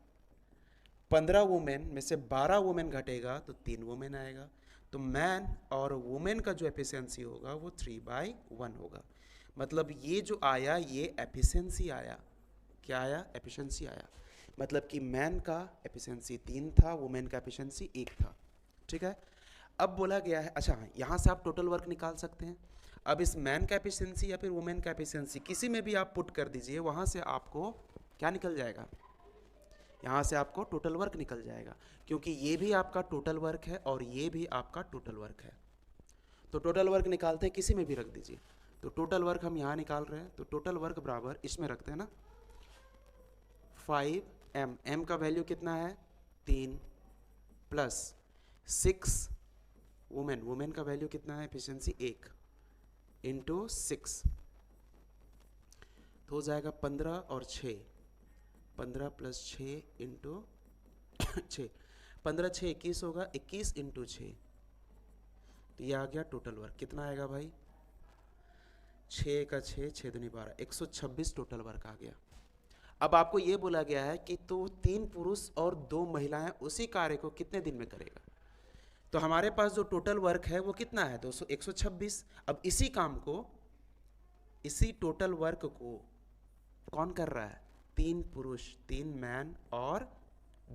15 वुमेन में से 12 वुमेन घटेगा तो 3 वुमेन आएगा, तो मैन और वुमेन का जो एफिशिएंसी होगा वो 3/1 होगा। मतलब ये जो आया, ये एफिशिएंसी आया, क्या आया, एफिशिएंसी आया, मतलब कि मैन का एफिशिएंसी 3 था, वुमेन का एफिशिएंसी 1 था, ठीक है। अब बोला गया है, अच्छा यहाँ से आप टोटल वर्क निकाल सकते हैं। अब इस मैन का एफिशिएंसी या फिर वुमेन का एफिशिएंसी किसी में भी आप पुट कर दीजिए, वहाँ से आपको क्या निकल जाएगा, यहाँ से आपको टोटल वर्क निकल जाएगा, क्योंकि ये भी आपका टोटल वर्क है और ये भी आपका टोटल वर्क है। तो टोटल वर्क निकालते हैं, किसी में भी रख दीजिए, तो टोटल वर्क हम यहाँ निकाल रहे हैं, तो टोटल वर्क बराबर इसमें रखते हैं ना 5m, m का वैल्यू कितना है 3 प्लस 6 वुमेन, वुमेन का वैल्यू कितना है, एफिशिएंसी 1 इंटू 6, तो हो जाएगा 15 और 6, 15 प्लस 6 इंटू 6, 15 6 21 होगा, 21 इंटू 6, तो ये आ गया टोटल वर्क, कितना आएगा भाई, 6 का 6, 6 दूनी 12, 126 टोटल वर्क आ गया। अब आपको ये बोला गया है कि तो 3 पुरुष और 2 महिलाएं उसी कार्य को कितने दिन में करेगा, तो हमारे पास जो टोटल वर्क है वो कितना है, 126। अब इसी काम को, इसी टोटल वर्क को कौन कर रहा है, 3 पुरुष, 3 मैन और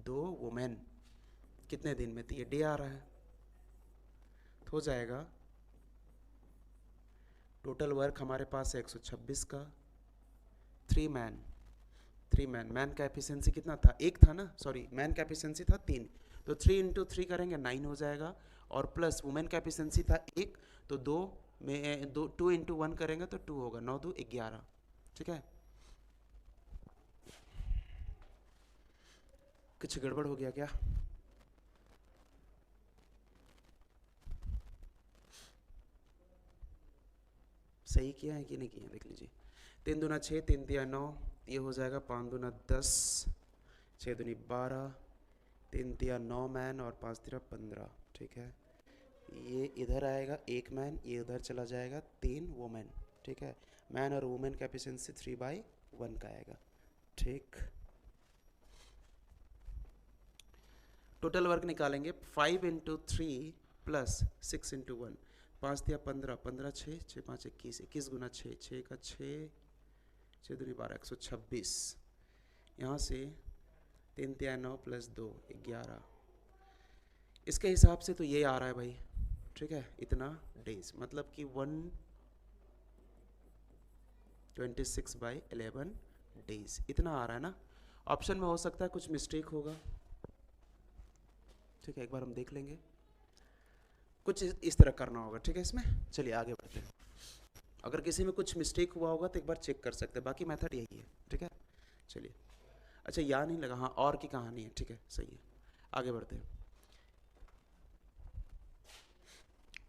2 वुमेन, कितने दिन में, तो ये डे आ रहा है, तो हो जाएगा टोटल वर्क हमारे पास है 126 का, 3 मैन, मैन का एफिशिएंसी कितना था, 1 था ना, सॉरी मैन का एफिशिएंसी था 3, तो 3 इंटू 3 करेंगे 9 हो जाएगा, और प्लस वुमेन का एफिशिएंसी था 1, तो 2 में 2 इंटू 1 करेंगे तो 2 होगा, 9 2 11, ठीक है। कुछ गड़बड़ हो गया क्या, सही किया है कि नहीं किया, देख लीजिए, 3 दूना 6, 3 तिया 9, ये हो जाएगा 5 दूना 10, 6 दूनी 12, 3 तिया 9 मैन और 5 तिया 15, ठीक है। ये इधर आएगा 1 मैन, ये उधर चला जाएगा 3 वुमेन, ठीक है। मैन और वुमेन का एफिशिएंसी 3/1 का आएगा, ठीक। टोटल वर्क निकालेंगे, 5 इंटू 3 प्लस 6 इंटू 1, 5 दिया 15, 15 6, 6 5 21, 21 गुना 6, 6 का 6, 6 दूनी 12, 126। यहाँ से 3 तिया 9 प्लस 2 11। इसके हिसाब से तो ये आ रहा है भाई, ठीक है, इतना डेज, मतलब कि 126/11 डेज इतना आ रहा है ना। ऑप्शन में हो सकता है कुछ मिस्टेक होगा, ठीक है, एक बार हम देख लेंगे, कुछ इस तरह करना होगा, ठीक है। इसमें चलिए आगे बढ़ते हैं। अगर किसी में कुछ मिस्टेक हुआ होगा तो एक बार चेक कर सकते हैं, बाकी मेथड यही है, ठीक है। चलिए, अच्छा यहाँ नहीं लगा, हाँ और की कहानी है, ठीक है, सही है, आगे बढ़ते हैं।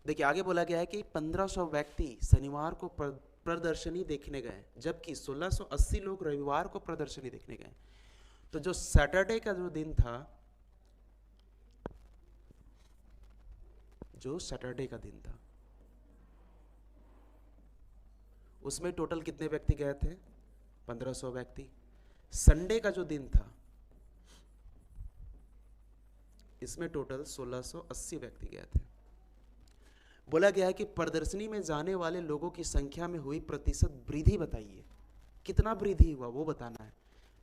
देखिए आगे बोला गया है कि 1500 व्यक्ति शनिवार को प्रदर्शनी देखने गए, जबकि 1680 लोग रविवार को प्रदर्शनी देखने गए। तो जो सैटरडे का जो दिन था, जो सैटरडे का दिन था, उसमें टोटल कितने व्यक्ति गए थे? 1500 व्यक्ति। संडे का जो दिन था, इसमें टोटल 1680 व्यक्ति गए थे। बोला गया है कि प्रदर्शनी में जाने वाले लोगों की संख्या में हुई प्रतिशत वृद्धि बताइए। कितना वृद्धि हुआ वो बताना है।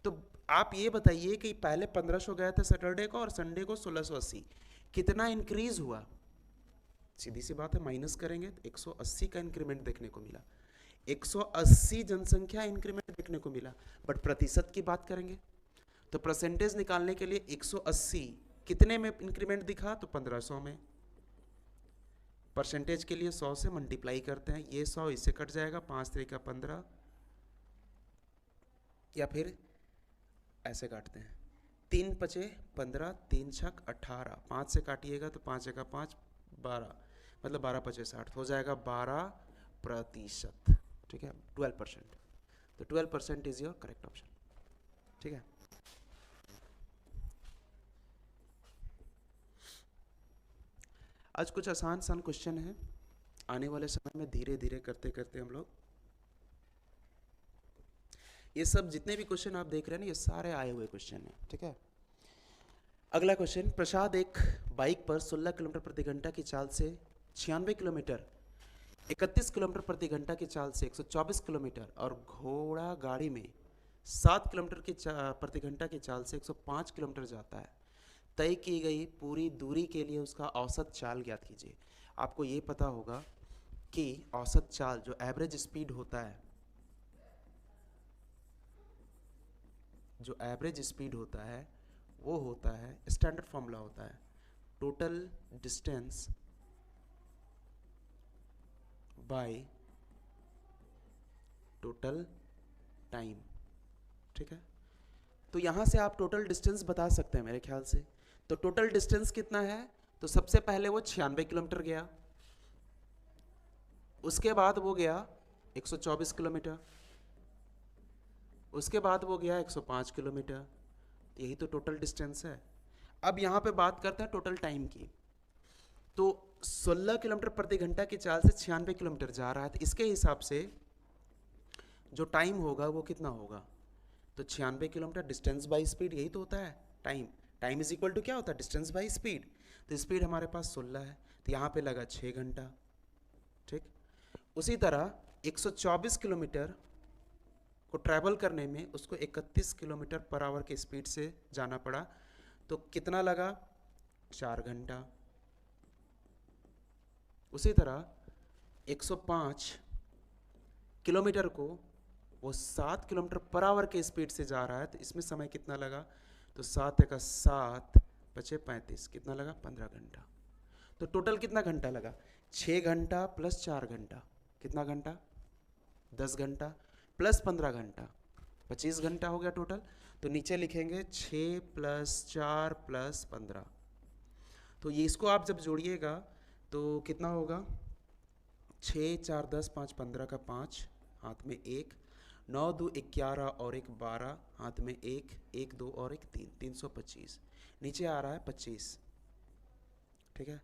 तो आप ये बताइए कि पहले 1500 गए थे सैटरडे को और संडे को 1680, कितना इंक्रीज हुआ? सीधी सी बात है, माइनस करेंगे तो 180 का इंक्रीमेंट देखने को मिला, 180 जनसंख्या इंक्रीमेंट देखने को मिला। बट प्रतिशत की बात करेंगे तो परसेंटेज निकालने के लिए 180 कितने में इंक्रीमेंट दिखा? तो 1500 में। परसेंटेज के लिए 100 से मल्टीप्लाई करते हैं, ये 100 इससे कट जाएगा, 5 3 का 15, या फिर ऐसे काटते हैं, 3 5 15, 3 6 18, 5 से काटिएगा तो 5 का 5 12, मतलब 12 5 60 हो जाएगा 12%, ठीक है, 12%। तो 12% इज योर करेक्ट ऑप्शन, ठीक है। आज कुछ आसान क्वेश्चन है, आने वाले समय में धीरे धीरे करते करते हम लोग, ये सब जितने भी क्वेश्चन आप देख रहे हैं ना, ये सारे आए हुए क्वेश्चन हैं, ठीक है। अगला क्वेश्चन, प्रसाद एक बाइक पर 16 किलोमीटर प्रति घंटा की चाल से 96 किलोमीटर, 31 किलोमीटर प्रति घंटा की चाल से 124 किलोमीटर और घोड़ा गाड़ी में 7 किलोमीटर की प्रति घंटा की चाल से 105 किलोमीटर जाता है। तय की गई पूरी दूरी के लिए उसका औसत चाल ज्ञात कीजिए। आपको ये पता होगा कि औसत चाल जो एवरेज स्पीड होता है, जो एवरेज स्पीड होता है वो होता है, स्टैंडर्ड फॉर्मूला होता है total distance by total time, ठीक है। तो यहाँ से आप टोटल डिस्टेंस बता सकते हैं मेरे ख्याल से। तो टोटल डिस्टेंस कितना है? तो सबसे पहले वो 96 किलोमीटर गया, उसके बाद वो गया 124 किलोमीटर, उसके बाद वो गया 105 किलोमीटर, यही तो टोटल डिस्टेंस है। अब यहाँ पे बात करते हैं टोटल टाइम की। तो 16 किलोमीटर प्रति घंटा की चाल से 96 किलोमीटर जा रहा है, तो इसके हिसाब से जो टाइम होगा वो कितना होगा? तो 96 किलोमीटर डिस्टेंस बाई स्पीड, यही तो होता है time. Time is equal to क्या होता है? Distance by speed. तो स्पीड हमारे पास 16 है, तो यहाँ पे लगा 6 घंटा, ठीक। उसी तरह 124 किलोमीटर को ट्रैवल करने में उसको 31 किलोमीटर पर आवर की स्पीड से जाना पड़ा, तो कितना लगा? 4 घंटा। उसी तरह 105 किलोमीटर को वो 7 किलोमीटर पर आवर के स्पीड से जा रहा है, तो इसमें समय कितना लगा? तो 7 का 7 बचे 35, कितना लगा? 15 घंटा। तो टोटल कितना घंटा लगा? 6 घंटा प्लस 4 घंटा, कितना घंटा? 10 घंटा प्लस 15 घंटा, 25 घंटा हो गया टोटल। तो नीचे लिखेंगे 6 प्लस 4 प्लस 15। तो ये इसको आप जब जोड़िएगा तो कितना होगा? 6 4 10 5 15 का 5, हाथ में 1, 9 2 11 और 1 12, हाथ में 1 1 2 और 1 3, 325। नीचे आ रहा है 25, ठीक है।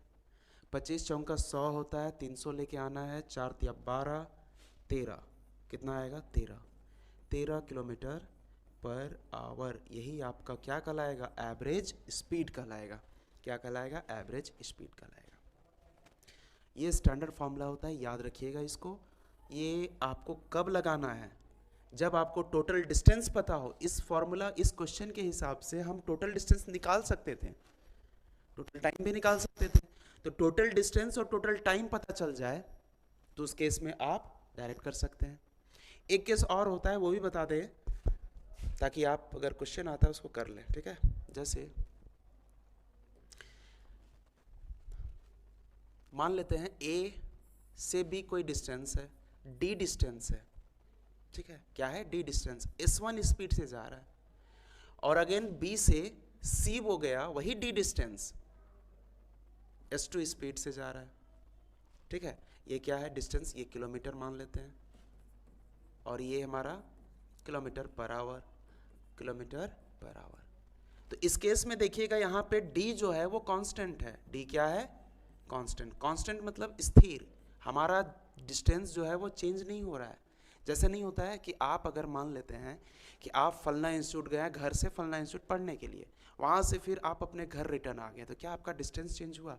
25 चौका 100 होता है, 300 लेके आना है, 4 तिया 12 13, कितना आएगा? 13 किलोमीटर पर आवर। यही आपका क्या कहलाएगा? एवरेज स्पीड कहलाएगा। क्या कहलाएगा? एवरेज स्पीड कहलाएगा। ये स्टैंडर्ड फॉर्मूला होता है, याद रखिएगा इसको। ये आपको कब लगाना है? जब आपको टोटल डिस्टेंस पता हो। इस फॉर्मूला, इस क्वेश्चन के हिसाब से हम टोटल डिस्टेंस निकाल सकते थे, टोटल टाइम भी निकाल सकते थे। तो टोटल डिस्टेंस और टोटल टाइम पता चल जाए तो उस केस में आप डायरेक्ट कर सकते हैं। एक केस और होता है, वो भी बता दें ताकि आप अगर क्वेश्चन आता है उसको कर लें, ठीक है। जैसे मान लेते हैं ए से बी कोई डिस्टेंस है, डी डिस्टेंस है, ठीक है। क्या है? D distance. S1 स्पीड से जा रहा है और अगेन बी से सी वो गया, वही डी डिस्टेंस S2 स्पीड से जा रहा है, ठीक है। ये क्या है? डिस्टेंस। ये किलोमीटर मान लेते हैं और ये हमारा kilometre per hour, kilometre per hour. तो इस केस में देखिएगा यहाँ पे d जो है वो कांस्टेंट है। d क्या है? कांस्टेंट। कांस्टेंट मतलब स्थिर। हमारा डिस्टेंस जो है वो चेंज नहीं हो रहा है। जैसे नहीं होता है कि आप अगर मान लेते हैं कि आप फलना इंस्टीट्यूट गए हैं, घर से फलना इंस्टीट्यूट पढ़ने के लिए, वहाँ से फिर आप अपने घर रिटर्न आ गए, तो क्या आपका डिस्टेंस चेंज हुआ?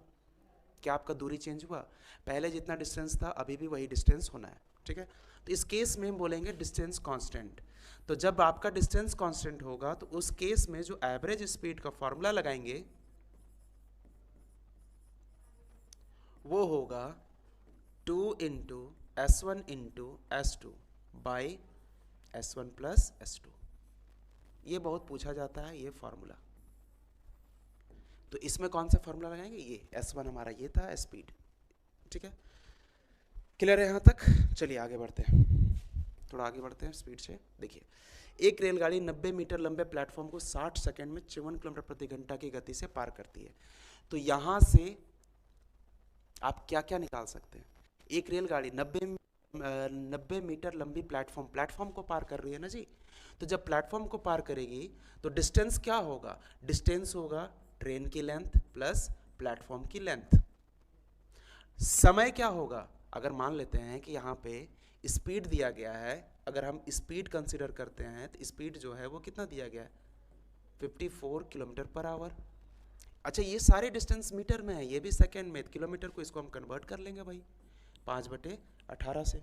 क्या आपका दूरी चेंज हुआ? पहले जितना डिस्टेंस था अभी भी वही डिस्टेंस होना है, ठीक है। तो इस केस में हम बोलेंगे डिस्टेंस कांस्टेंट। तो जब आपका डिस्टेंस कांस्टेंट होगा तो उस केस में जो एवरेज स्पीड का फॉर्मूला लगाएंगे वो होगा 2 into S1 into S2 by S1 plus S2। ये बहुत पूछा जाता है ये फॉर्मूला। तो इसमें कौन सा फॉर्मूला लगाएंगे? ये S1 हमारा ये था स्पीड, ठीक है। क्लियर है यहाँ तक? चलिए आगे बढ़ते हैं, थोड़ा आगे बढ़ते हैं स्पीड से। देखिए, एक रेलगाड़ी 90 मीटर लंबे प्लेटफॉर्म को 60 सेकंड में 54 किलोमीटर प्रति घंटा की गति से पार करती है। तो यहाँ से आप क्या क्या निकाल सकते हैं? एक रेलगाड़ी 90 मीटर लंबी प्लेटफॉर्म को पार कर रही है ना जी। तो जब प्लेटफॉर्म को पार करेगी तो डिस्टेंस क्या होगा? डिस्टेंस होगा ट्रेन की लेंथ प्लस प्लेटफॉर्म की लेंथ। समय क्या होगा? अगर मान लेते हैं कि यहाँ पे स्पीड दिया गया है, अगर हम स्पीड कंसीडर करते हैं तो स्पीड जो है वो कितना दिया गया है? 54 किलोमीटर पर आवर। अच्छा, ये सारे डिस्टेंस मीटर में है, ये भी सेकेंड में, किलोमीटर को इसको हम कन्वर्ट कर लेंगे भाई 5/18 से,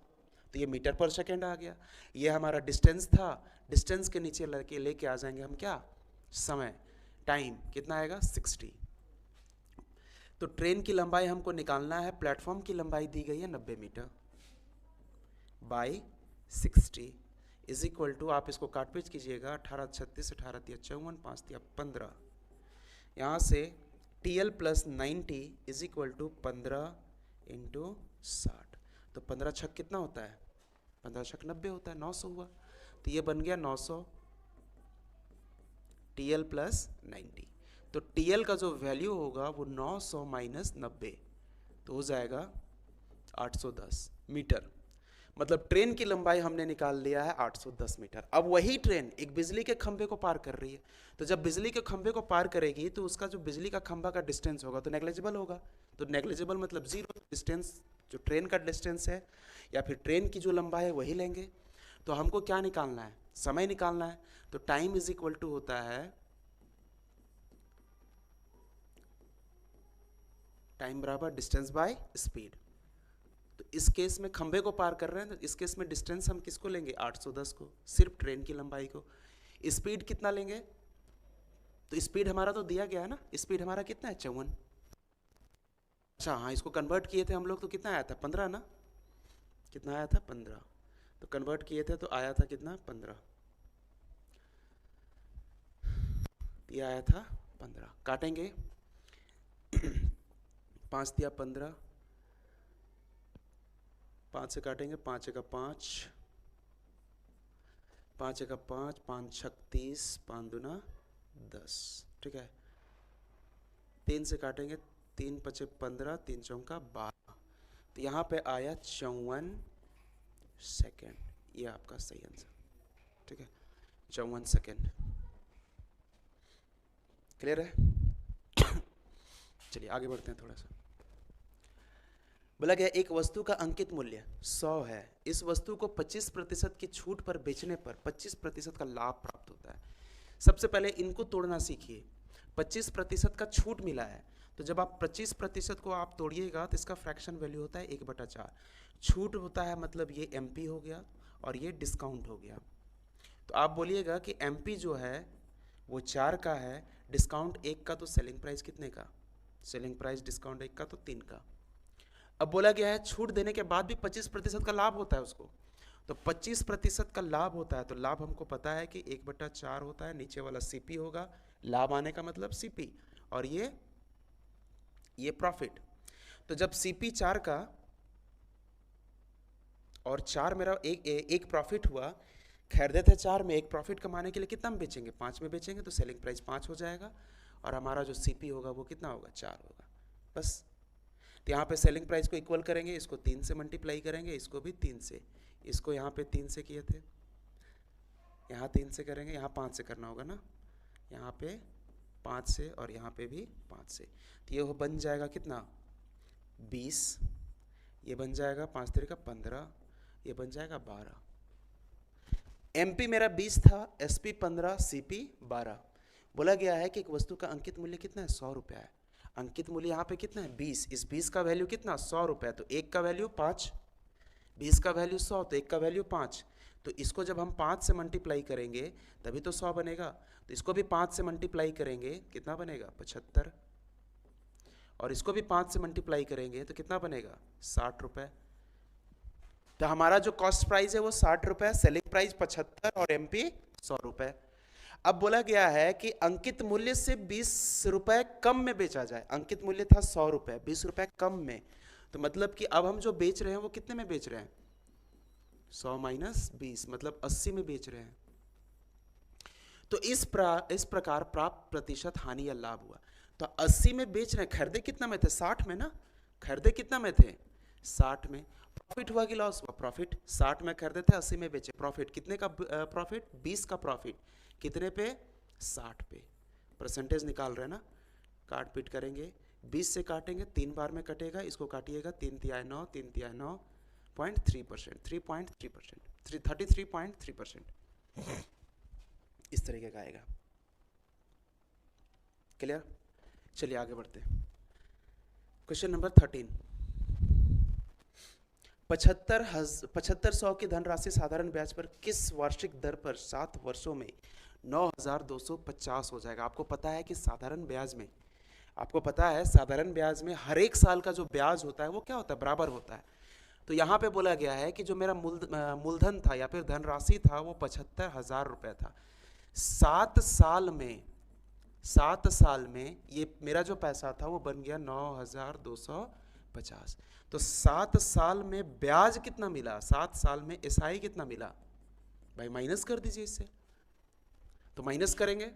तो ये मीटर पर सेकेंड आ गया। ये हमारा डिस्टेंस था, डिस्टेंस के नीचे लेके आ जाएंगे हम क्या? समय, टाइम कितना आएगा? 60। तो ट्रेन की लंबाई हमको निकालना है, प्लेटफॉर्म की लंबाई दी गई है 90 metre by 60 is equal to, आप इसको काट पीट कीजिएगा, 18 36 18 54 5 15। यहाँ से TL plus 90 is equal to 15 into 60। तो 15 छक कितना होता है? 15 छक 90 होता है, 900 हुआ। तो ये बन गया 900 TL प्लस 90। तो TL का जो वैल्यू होगा वो 900 माइनस 90, तो हो जाएगा 810 मीटर। मतलब ट्रेन की लंबाई हमने निकाल लिया है 810 मीटर। अब वही ट्रेन एक बिजली के खंभे को पार कर रही है, तो जब बिजली के खंभे को पार करेगी तो उसका जो बिजली का खंभा का डिस्टेंस होगा तो नेग्लिजिबल होगा। तो नेग्लिजिबल मतलब जीरो। डिस्टेंस जो ट्रेन का डिस्टेंस है या फिर ट्रेन की जो लंबाई है वही लेंगे। तो हमको क्या निकालना है? समय निकालना है। तो टाइम इज इक्वल टू होता है टाइम बराबर डिस्टेंस बाय स्पीड। तो इस केस में खंभे को पार कर रहे हैं, तो इस केस में डिस्टेंस हम किसको लेंगे? 810 को, सिर्फ ट्रेन की लंबाई को। स्पीड कितना लेंगे? तो स्पीड हमारा तो दिया गया है ना, स्पीड हमारा कितना है? 54। अच्छा हाँ, इसको कन्वर्ट किए थे हम लोग तो कितना आया था? 15 ना। कितना आया था? 15। तो कन्वर्ट किए थे तो आया था कितना? 15। ये आया था 15। काटेंगे 5 दिया 15, 5 से काटेंगे, 5 का 5, 5 का 5, 5 छक 30, 5 दूना 10, ठीक है। 3 से काटेंगे, 3 पचे 15, 3 चौका 12। तो यहाँ पे आया 54 सेकेंड। ये आपका सही आंसर, ठीक है, 54 सेकेंड। क्लियर है? चलिए आगे बढ़ते हैं थोड़ा सा। बोला गया एक वस्तु का अंकित मूल्य 100 है। इस वस्तु को 25% की छूट पर बेचने पर 25% का लाभ प्राप्त होता है। सबसे पहले इनको तोड़ना सीखिए। 25% का छूट मिला है। तो जब आप 25% को आप तोड़िएगा तो इसका फ्रैक्शन वैल्यू होता है 1/4। छूट होता है मतलब ये एमपी हो गया और ये डिस्काउंट हो गया। तो आप बोलिएगा कि एमपी जो है वो 4 का है, डिस्काउंट 1 का, तो सेलिंग प्राइस कितने का? सेलिंग प्राइस डिस्काउंट 1 का तो 3 का। अब बोला गया है छूट देने के बाद भी 25% का लाभ होता है उसको, तो 25% का लाभ होता है, तो लाभ हमको पता है कि 1/4 होता है, नीचे वाला सीपी होगा, लाभ आने का मतलब सीपी, और ये प्रॉफिट। तो जब सीपी 4 का और 4 मेरा एक प्रॉफिट हुआ, खरीदे थे 4 में, एक प्रॉफिट कमाने के लिए कितना में बेचेंगे? 5 में बेचेंगे, तो सेलिंग प्राइस 5 हो जाएगा और हमारा जो सीपी होगा वो कितना होगा? 4 होगा। बस। तो यहाँ पे सेलिंग प्राइस को इक्वल करेंगे, इसको 3 से मल्टीप्लाई करेंगे, इसको भी 3 से, इसको यहाँ पे 3 से किए थे, यहाँ 3 से करेंगे, यहाँ 5 से करना होगा ना, यहाँ पे 5 से और यहाँ पे भी 5 से। तो ये बन जाएगा कितना? 20, ये बन जाएगा 5 3 का 15, ये बन जाएगा 12। एमपी मेरा 20 था, एसपी 15, सीपी 12। बोला गया है कि एक वस्तु का अंकित मूल्य कितना है? 100 रुपया है। अंकित मूल्य यहाँ पे कितना है? 20। इस 20 का वैल्यू कितना? 100 रुपया। तो 1 का वैल्यू 5, 20 का वैल्यू 100, तो 1 का वैल्यू 5। तो इसको जब हम 5 से मल्टीप्लाई करेंगे तभी तो 100 बनेगा। तो इसको भी 5 से मल्टीप्लाई करेंगे, कितना बनेगा? 75। और इसको भी 5 से मल्टीप्लाई करेंगे तो कितना बनेगा? 60 रुपये। तो हमारा जो कॉस्ट प्राइस है वो 60 रुपये, सेलिंग प्राइस 75 और एमपी 100 रुपये। अब बोला गया है कि अंकित मूल्य से 20 रुपये कम में बेचा जाए। अंकित मूल्य था 100 रुपये, 20 रुपये कम में, तो मतलब कि अब हम जो बेच रहे हैं वो कितने में बेच रहे हैं? 100 माइनस 20 मतलब 80 में बेच रहे हैं। तो इस प्रकार प्राप्त प्रतिशत हानि या लाभ हुआ। तो 80 में बेच रहे हैं, खरीदे कितना में थे? 60 में ना, खरीदे कितना में थे? 60 में। प्रॉफिट हुआ कि लॉस हुआ? प्रॉफिट। 60 में खरीदे थे, 80 में बेचे, प्रॉफिट कितने का? प्रॉफिट 20 का प्रॉफिट, कितने पे? 60 पे। परसेंटेज निकाल रहे हैं ना, काट पीट करेंगे, 20 से काटेंगे, 3 बार में कटेगा, इसको काटिएगा, 3 तिहाई 9, 3 तिहाई 9.3%, 3.3%, 33.3%, इस तरीके का आएगा। क्लियर? चलिए आगे बढ़ते हैं। Question number 13। 7500 की धनराशि साधारण ब्याज पर किस वार्षिक दर पर 7 वर्षों में 9250 हो जाएगा? आपको पता है कि साधारण ब्याज में, आपको पता है साधारण ब्याज में हर एक साल का जो ब्याज होता है वो क्या होता है? बराबर होता है। तो यहाँ पे बोला गया है कि जो मेरा मूलधन था या फिर धनराशि था वो 75,000 रुपये था। 7 साल में ये मेरा जो पैसा था वो बन गया 9250। तो 7 साल में ब्याज कितना मिला? 7 साल में एसआई कितना मिला? भाई माइनस कर दीजिए इससे। तो माइनस करेंगे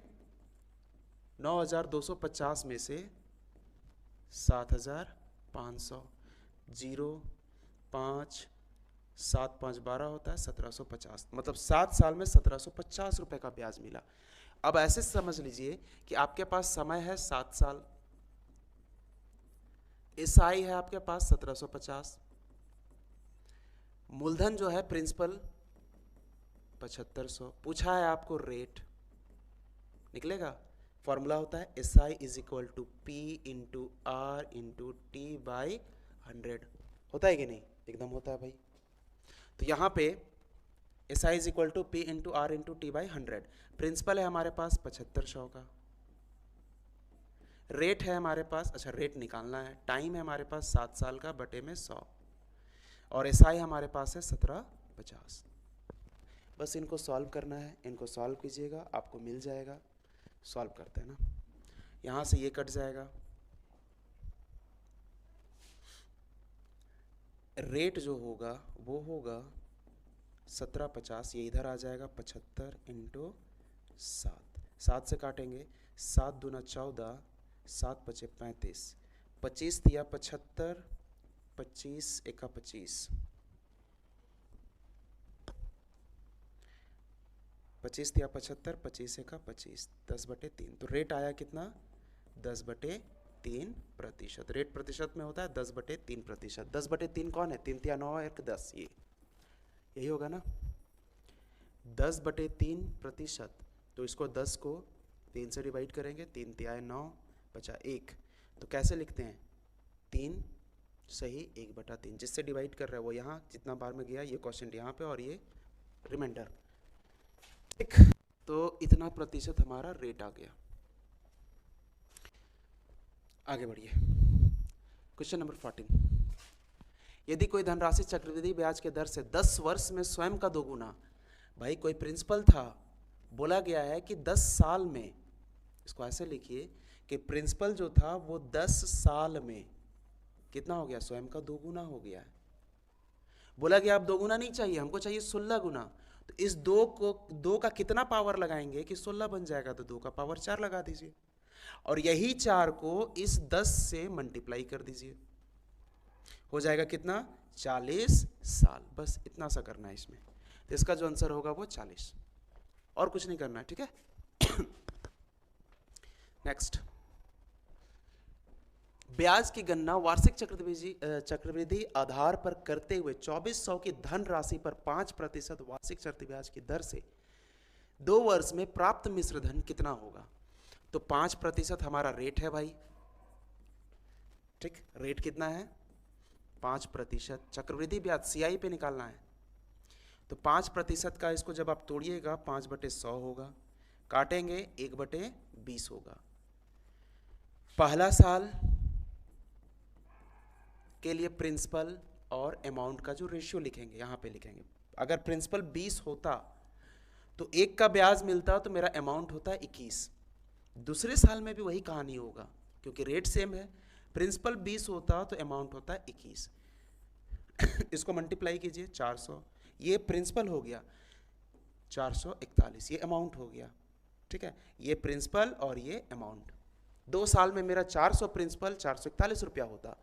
9250 में से 7500, 0.5 7 5 12 होता है 1750, मतलब 7 साल में 1750 रुपए का ब्याज मिला। अब ऐसे समझ लीजिए कि आपके पास समय है 7 साल, एसआई है आपके पास 1750, मूलधन जो है प्रिंसिपल 7500, पूछा है आपको रेट, निकलेगा फॉर्मूला होता है SI is equal to P into R into T by 100, होता है कि नहीं? एकदम होता है भाई। तो यहाँ पे SI is equal to P into R into T by 100, principal है हमारे पास 7500 का, रेट है हमारे पास, अच्छा रेट निकालना है, टाइम है हमारे पास 7 साल का बटे में 100, और एसआई हमारे पास है 1750। बस इनको सॉल्व करना है, इनको सॉल्व कीजिएगा आपको मिल जाएगा। सॉल्व करते हैं ना, यहाँ से ये कट जाएगा, रेट जो होगा वो होगा 1750, ये इधर आ जाएगा 75 इंटू 7, 7 से काटेंगे, 7 दूना 14, 7 पचे 35, 25 दिया 75, 25 एका 25, 25 दिया 75, 25 एका 25, 10/3। तो रेट आया कितना? 10/3%। रेट प्रतिशत में होता है 10/3%। 10/3 कौन है? 3 तिया 9 1 10, ये यही होगा ना, 10/3%। तो इसको 10 को 3 से डिवाइड करेंगे, 3 तिहाई 9, बचा 1। तो कैसे लिखते हैं, 3 सही 1/3, जिससे डिवाइड कर रहा है वो यहाँ, जितना बार में गया ये क्वेश्चन यहाँ पे और ये रिमाइंडर। ठीक, तो इतना प्रतिशत हमारा रेट आ गया। आगे बढ़िए, क्वेश्चन नंबर 14। यदि कोई धनराशि चक्रवृद्धि ब्याज के दर से 10 वर्ष में स्वयं का दोगुना, भाई कोई प्रिंसिपल था, बोला गया है कि 10 साल में, इसको ऐसे लिखिए कि प्रिंसिपल जो था वो 10 साल में कितना हो गया, स्वयं का दोगुना हो गया है। बोला गया अब दोगुना नहीं चाहिए, हमको चाहिए 16 गुना। तो इस 2 का कितना पावर लगाएंगे कि 16 बन जाएगा, तो 2 का पावर 4 लगा दीजिए, और यही 4 को इस 10 से मल्टीप्लाई कर दीजिए, हो जाएगा कितना, 40 साल। बस इतना सा करना है इसमें, तो इसका जो आंसर होगा वो 40, और कुछ नहीं करना है। ठीक है। नेक्स्ट, ब्याज की गणना वार्षिक चक्रवृद्धि आधार पर करते हुए 2400 की धन राशि पर 5% वार्षिक चक्रवृद्धि ब्याज की दर से 2 वर्ष में प्राप्त मिश्र धन कितना होगा। तो 5% हमारा रेट है भाई। ठीक, रेट कितना है, 5%। चक्रवृद्धि ब्याज CI पे निकालना है, तो 5% का इसको जब आप तोड़िएगा 5/100 होगा, काटेंगे 1/20 होगा। पहला साल के लिए प्रिंसिपल और अमाउंट का जो रेशियो लिखेंगे यहाँ पे लिखेंगे। अगर प्रिंसिपल 20 होता तो 1 का ब्याज मिलता तो मेरा अमाउंट होता 21। दूसरे साल में भी वही कहानी होगा, क्योंकि रेट सेम है। प्रिंसिपल 20 होता तो अमाउंट होता 21। इसको मल्टीप्लाई कीजिए 400, ये प्रिंसिपल हो गया 441, ये अमाउंट हो गया। ठीक है, ये प्रिंसिपल और ये अमाउंट। 2 साल में मेरा 400 प्रिंसिपल 441 रुपया होता।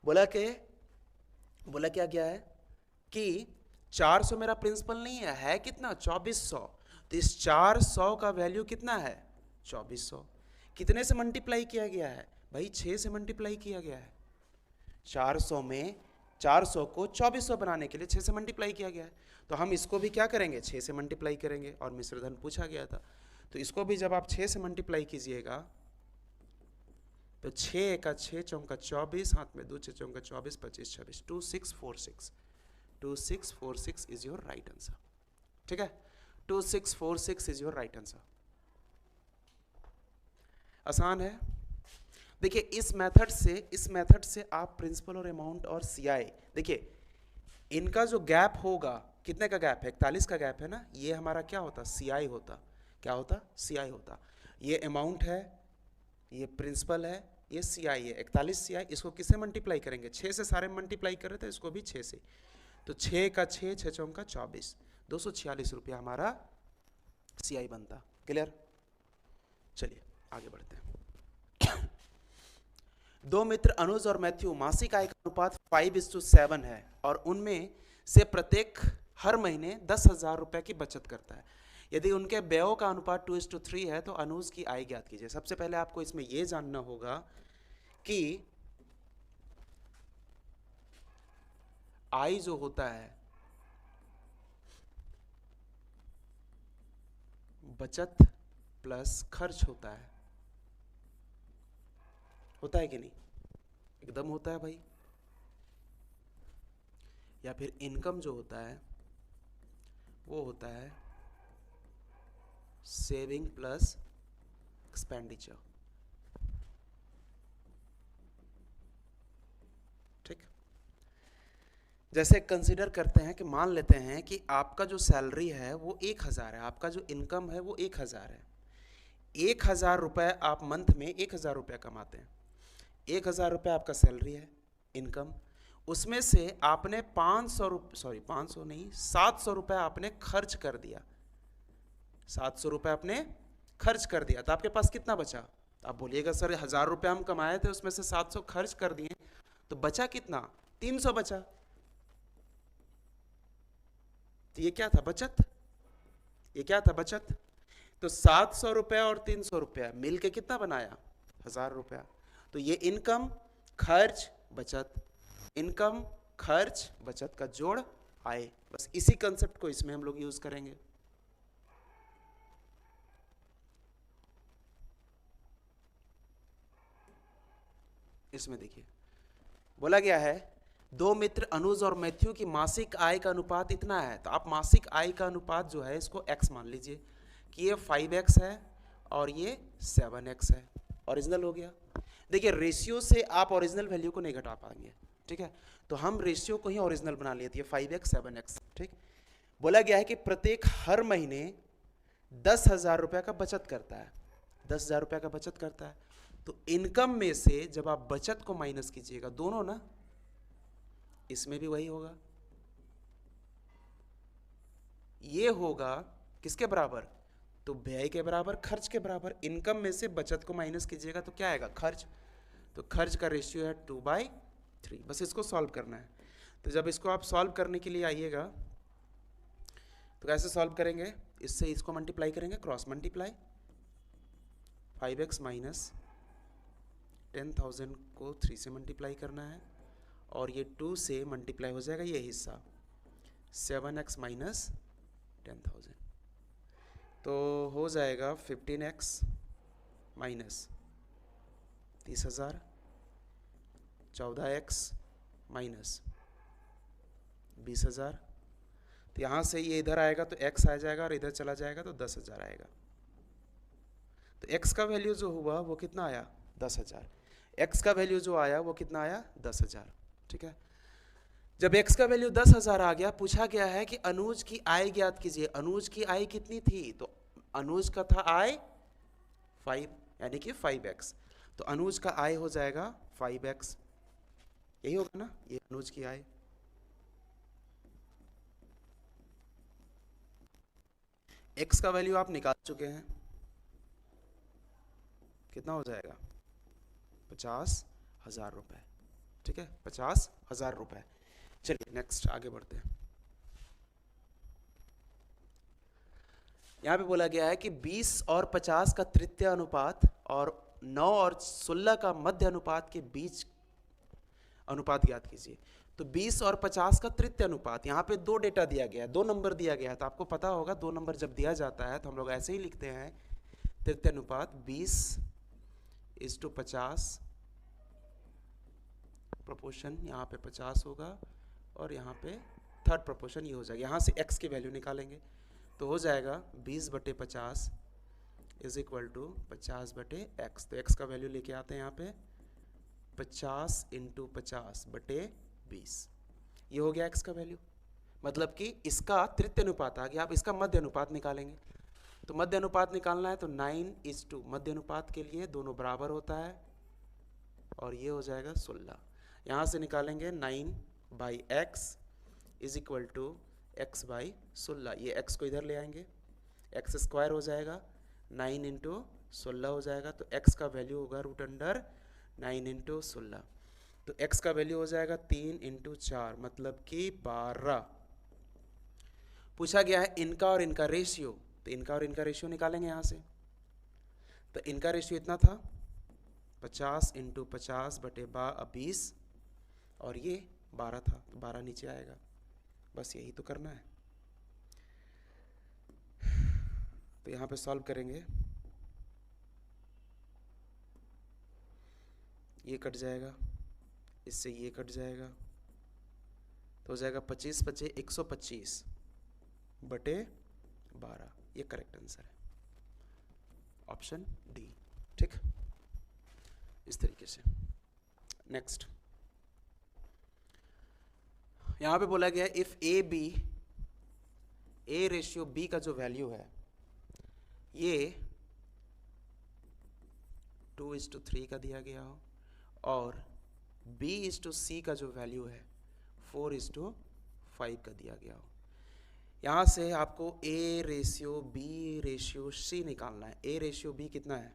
बोला क्या गया है कि 400 मेरा प्रिंसिपल नहीं है कितना, 2400। तो इस 400 का वैल्यू कितना है, 2400। कितने से मल्टीप्लाई किया गया है भाई, 6 से मल्टीप्लाई किया गया है। 400 में 400 को 2400 बनाने के लिए 6 से मल्टीप्लाई किया गया है। तो हम इसको भी क्या करेंगे, 6 से मल्टीप्लाई करेंगे। और मिश्रधन पूछा गया था, तो इसको भी जब आप 6 से मल्टीप्लाई कीजिएगा तो 6 का 6 चौका 24, हाथ में 2 6 चौका 24, 25 26, 2646। 2646 इज योर राइट आंसर। ठीक है, 2646 इज योर राइट आंसर। आसान है। देखिए इस मेथड से आप प्रिंसिपल और अमाउंट और CI, देखिए इनका जो गैप होगा, कितने का गैप है, 41 का गैप है ना, ये हमारा क्या होता, CI होता। क्या होता, CI होता। ये अमाउंट है, ये प्रिंसिपल है, ये CI है, 41 CI। इसको किससे मल्टीप्लाई करेंगे, 6 से सारे मल्टीप्लाई कर रहे थे, इसको भी 6 से। तो 6 का 6 6 चौका 24, 246 रुपया हमारा CI बनता। क्लियर, चलिए आगे बढ़ते हैं। 2 मित्र अनुज और मैथ्यू मासिक आय का अनुपात 5:7 है और उनमें से प्रत्येक हर महीने 10,000 रुपए की बचत करता है। यदि उनके व्ययों का अनुपात 2:3 है तो अनुज की आय ज्ञात कीजिए। सबसे पहले आपको इसमें यह जानना होगा कि आय जो होता है बचत प्लस खर्च होता है कि नहीं, एकदम होता है भाई। या फिर इनकम जो होता है वो होता है सेविंग प्लस एक्सपेंडिचर। ठीक, जैसे कंसीडर करते हैं कि मान लेते हैं कि आपका जो सैलरी है वो 1000 है, आपका जो इनकम है वो 1000 है। 1000 रुपए आप मंथ में 1000 रुपये कमाते हैं। 1000 रुपये आपका सैलरी है, इनकम। उसमें से आपने 700 रुपये आपने खर्च कर दिया। 700 रुपये आपने खर्च कर दिया, तो आपके पास कितना बचा। आप बोलिएगा सर 1000 रुपये हम कमाए थे, उसमें से 700 खर्च कर दिए, तो बचा कितना, 300 बचा। तो ये क्या था, बचत। ये क्या था, बचत। तो 700 रुपये और 300 रुपया मिल के कितना बनाया, 1000 रुपया। तो ये इनकम खर्च बचत, इनकम खर्च बचत का जोड़ आय। बस इसी कंसेप्ट को इसमें हम लोग यूज करेंगे। इसमें देखिए बोला गया है दो मित्र अनुज और मैथ्यू की मासिक आय का अनुपात इतना है, तो आप मासिक आय का अनुपात जो है इसको x मान लीजिए कि ये 5x है और ये 7x है। ओरिजिनल हो गया। देखिए रेशियो से आप ओरिजिनल वैल्यू को नहीं घटा पाएंगे, ठीक है, तो हम रेशियो को ही ओरिजिनल बना लेते हैं 5x 7x। ठीक, बोला गया है कि प्रत्येक हर महीने 10,000 रुपये का बचत करता है, 10,000 रुपये का बचत करता है। तो इनकम में से जब आप बचत को माइनस कीजिएगा, दोनों ना, इसमें भी वही होगा, ये होगा किसके बराबर, तो व्यय के बराबर, खर्च के बराबर। इनकम में से बचत को माइनस कीजिएगा तो क्या आएगा, खर्च। तो खर्च का रेशियो है 2/3। बस इसको सॉल्व करना है। तो जब इसको आप सॉल्व करने के लिए आइएगा तो कैसे सॉल्व करेंगे, इससे इसको मल्टीप्लाई करेंगे, क्रॉस मल्टीप्लाई। 5x माइनस 10,000 को 3 से मल्टीप्लाई करना है और ये 2 से मल्टीप्लाई हो जाएगा ये हिस्सा, 7x माइनस 10,000, तो हो जाएगा 15x माइनस 30,000, 14x माइनस 20,000। तो यहाँ से ये इधर आएगा तो x आ जाएगा और इधर चला जाएगा तो 10,000 आएगा। तो x का वैल्यू जो हुआ वो कितना आया, 10,000। x का वैल्यू जो आया वो कितना आया, 10,000। ठीक है, जब x का वैल्यू 10,000 आ गया, पूछा गया है कि अनुज की आय ज्ञात कीजिए। अनुज की आय कितनी थी, तो अनुज का था आय 5, यानी कि 5x। तो अनुज का आय हो जाएगा 5x, यही होगा ना, ये अनुज की आय। x का वैल्यू आप निकाल चुके हैं, कितना हो जाएगा, 50,000 रुपए। ठीक है, 50,000 रुपए। चलिए नेक्स्ट आगे बढ़ते हैं। यहां पे बोला गया है कि 20 और 50 का तृतीय अनुपात और 9 और 16 का मध्य अनुपात के बीच अनुपात ज्ञात कीजिए। तो 20 और 50 का तृतीय अनुपात, यहाँ पे दो डेटा दिया गया है, दो नंबर दिया गया है। तो आपको पता होगा दो नंबर जब दिया जाता है तो हम लोग ऐसे ही लिखते हैं, तृतीय अनुपात 20:50 प्रोपोर्शन, यहाँ पे 50 होगा और यहाँ पे थर्ड प्रोपोर्शन ये हो जाएगा। यहाँ से x की वैल्यू निकालेंगे तो हो जाएगा 20/50 इज इक्वल टू 50/x। तो x का वैल्यू लेके आते हैं यहाँ पे 50 × 50/20, ये हो गया x का वैल्यू। मतलब कि इसका तृतीय अनुपात आ गया। आप इसका मध्य अनुपात निकालेंगे, तो मध्य अनुपात निकालना है तो 9:2, मध्य अनुपात के लिए दोनों बराबर होता है और ये हो जाएगा 16। यहाँ से निकालेंगे 9/x is equal to x/16। ये x को इधर ले आएंगे, x² हो जाएगा, 9 × 16 हो जाएगा। तो x का वैल्यू होगा √9 × 16। तो x का वैल्यू हो जाएगा 3 × 4, मतलब कि 12। पूछा गया है इनका और इनका रेशियो, तो इनका और इनका रेशियो निकालेंगे यहाँ से। तो इनका रेशियो इतना था 50 × 50/20 और ये 12 था, तो 12 नीचे आएगा। बस यही तो करना है। तो यहाँ पे सॉल्व करेंगे, ये कट जाएगा, इससे ये कट जाएगा, तो हो जाएगा 25×5 125/12। ये करेक्ट आंसर है, ऑप्शन डी। ठीक, इस तरीके से। नेक्स्ट, यहां पे बोला गया है इफ ए रेशियो बी का जो वैल्यू है ये 2:3 का दिया गया हो और B/C का जो वैल्यू है 4:5 का दिया गया हो। यहाँ से आपको A ratio B ratio C निकालना है। A रेशियो B कितना है,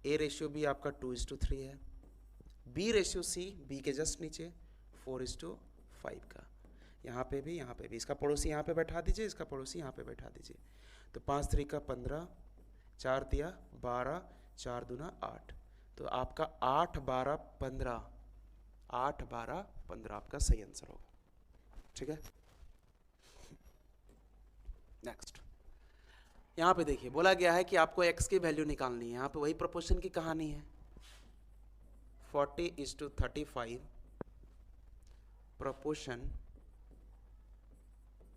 A रेशियो B आपका 2:3 है, B रेशियो C B के जस्ट नीचे 4:5 का। यहाँ पे भी इसका पड़ोसी यहाँ पे बैठा दीजिए, इसका पड़ोसी यहाँ पे बैठा दीजिए। तो 5×3 = 15, 4 × 12, 4 × 2 = 8। तो आपका 8, 12, 15 आपका सही आंसर होगा। ठीक है, नेक्स्ट। यहाँ पे देखिए बोला गया है कि आपको x की वैल्यू निकालनी है। यहाँ पे वही प्रोपोर्शन की कहानी है, 40:35 प्रोपोर्शन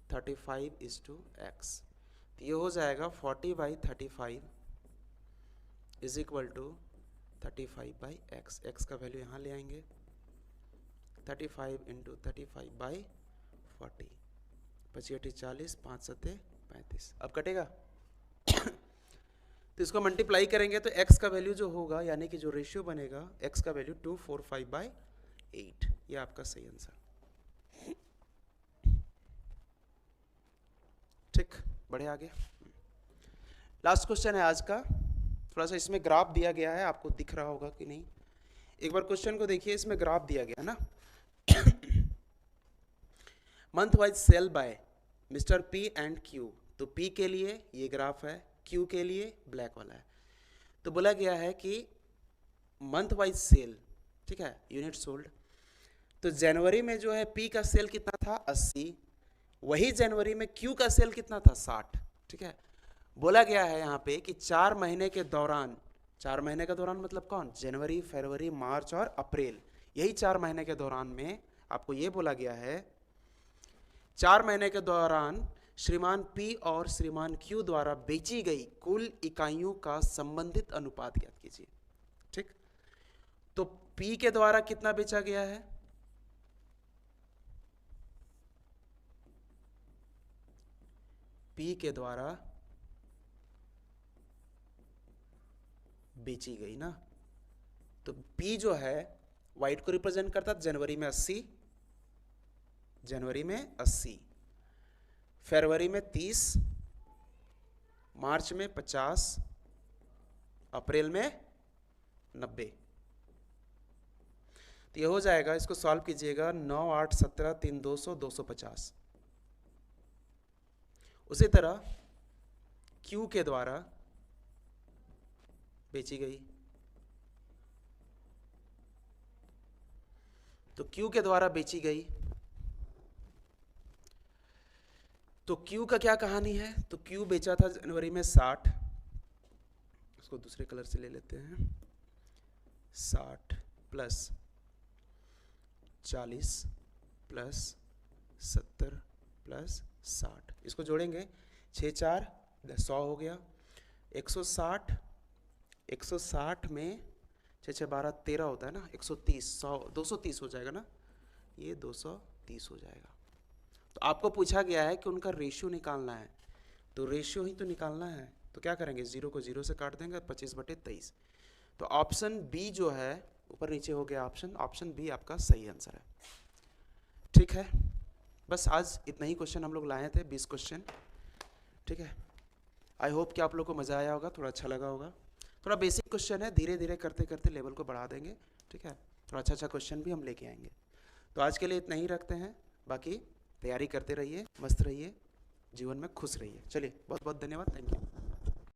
35:x। तो ये हो जाएगा 40/35 is equal to 35/x। x का वैल्यू यहाँ ले आएंगे, 35 × 35/40, 25 40, 5 7 35। अब कटेगा तो इसको मल्टीप्लाई करेंगे तो x का वैल्यू जो होगा, यानी कि जो रेशियो बनेगा, x का वैल्यू 245/8। ये आपका सही आंसर। ठीक, बढ़े आगे। लास्ट क्वेश्चन है आज का। थोड़ा सा इसमें ग्राफ दिया गया है, आपको दिख रहा होगा कि नहीं। एक बार क्वेश्चन को देखिए, इसमें ग्राफ दिया गया है ना। Month wise sale by mister P and Q. तो पी के लिए ये ग्राफ है, क्यू के लिए ब्लैक वाला है। तो बोला गया है कि मंथ वाइज सेल, ठीक है, यूनिट सोल्ड। तो जनवरी में जो है पी का सेल कितना था, 80। वही जनवरी में क्यू का सेल कितना था, 60। ठीक है, बोला गया है यहाँ पे कि 4 महीने के दौरान, 4 महीने का दौरान मतलब कौन, जनवरी, फरवरी, मार्च और अप्रैल, यही 4 महीने के दौरान में आपको ये बोला गया है 4 महीने के दौरान श्रीमान पी और श्रीमान क्यू द्वारा बेची गई कुल इकाइयों का संबंधित अनुपात ज्ञात कीजिए। ठीक, तो पी के द्वारा कितना बेचा गया है, पी के द्वारा बेची गई ना। तो पी जो है वाइट को रिप्रेजेंट करता है, जनवरी में 80, जनवरी में 80, फरवरी में 30, मार्च में 50, अप्रैल में 90। तो ये हो जाएगा, इसको सॉल्व कीजिएगा, 9 8 17 3 200 250। उसी तरह क्यू के द्वारा बेची गई, तो क्यू के द्वारा बेची गई, तो क्यू का क्या कहानी है। तो क्यू बेचा था जनवरी में 60, इसको दूसरे कलर से ले लेते हैं, 60 प्लस 40 प्लस 70 प्लस 60, इसको जोड़ेंगे 6 4 100 हो गया। 160 में 6 6 12 13 होता है ना, 130, 100 230 हो जाएगा ना, ये 230 हो जाएगा। तो आपको पूछा गया है कि उनका रेशियो निकालना है, तो रेशियो ही तो निकालना है। तो क्या करेंगे, 0 को 0 से काट देंगे, 25/23। तो ऑप्शन बी जो है, ऊपर नीचे हो गया ऑप्शन, ऑप्शन बी आपका सही आंसर है। ठीक है, बस आज इतना ही क्वेश्चन हम लोग लाए थे, 20 क्वेश्चन। ठीक है, आई होप कि आप लोग को मज़ा आया होगा, थोड़ा अच्छा लगा होगा। थोड़ा बेसिक क्वेश्चन है, धीरे धीरे करते करते लेवल को बढ़ा देंगे। ठीक है, थोड़ा अच्छा क्वेश्चन भी हम लेके आएंगे। तो आज के लिए इतना ही रखते हैं, बाकी तैयारी करते रहिए, मस्त रहिए, जीवन में खुश रहिए। चलिए, बहुत बहुत धन्यवाद, थैंक यू।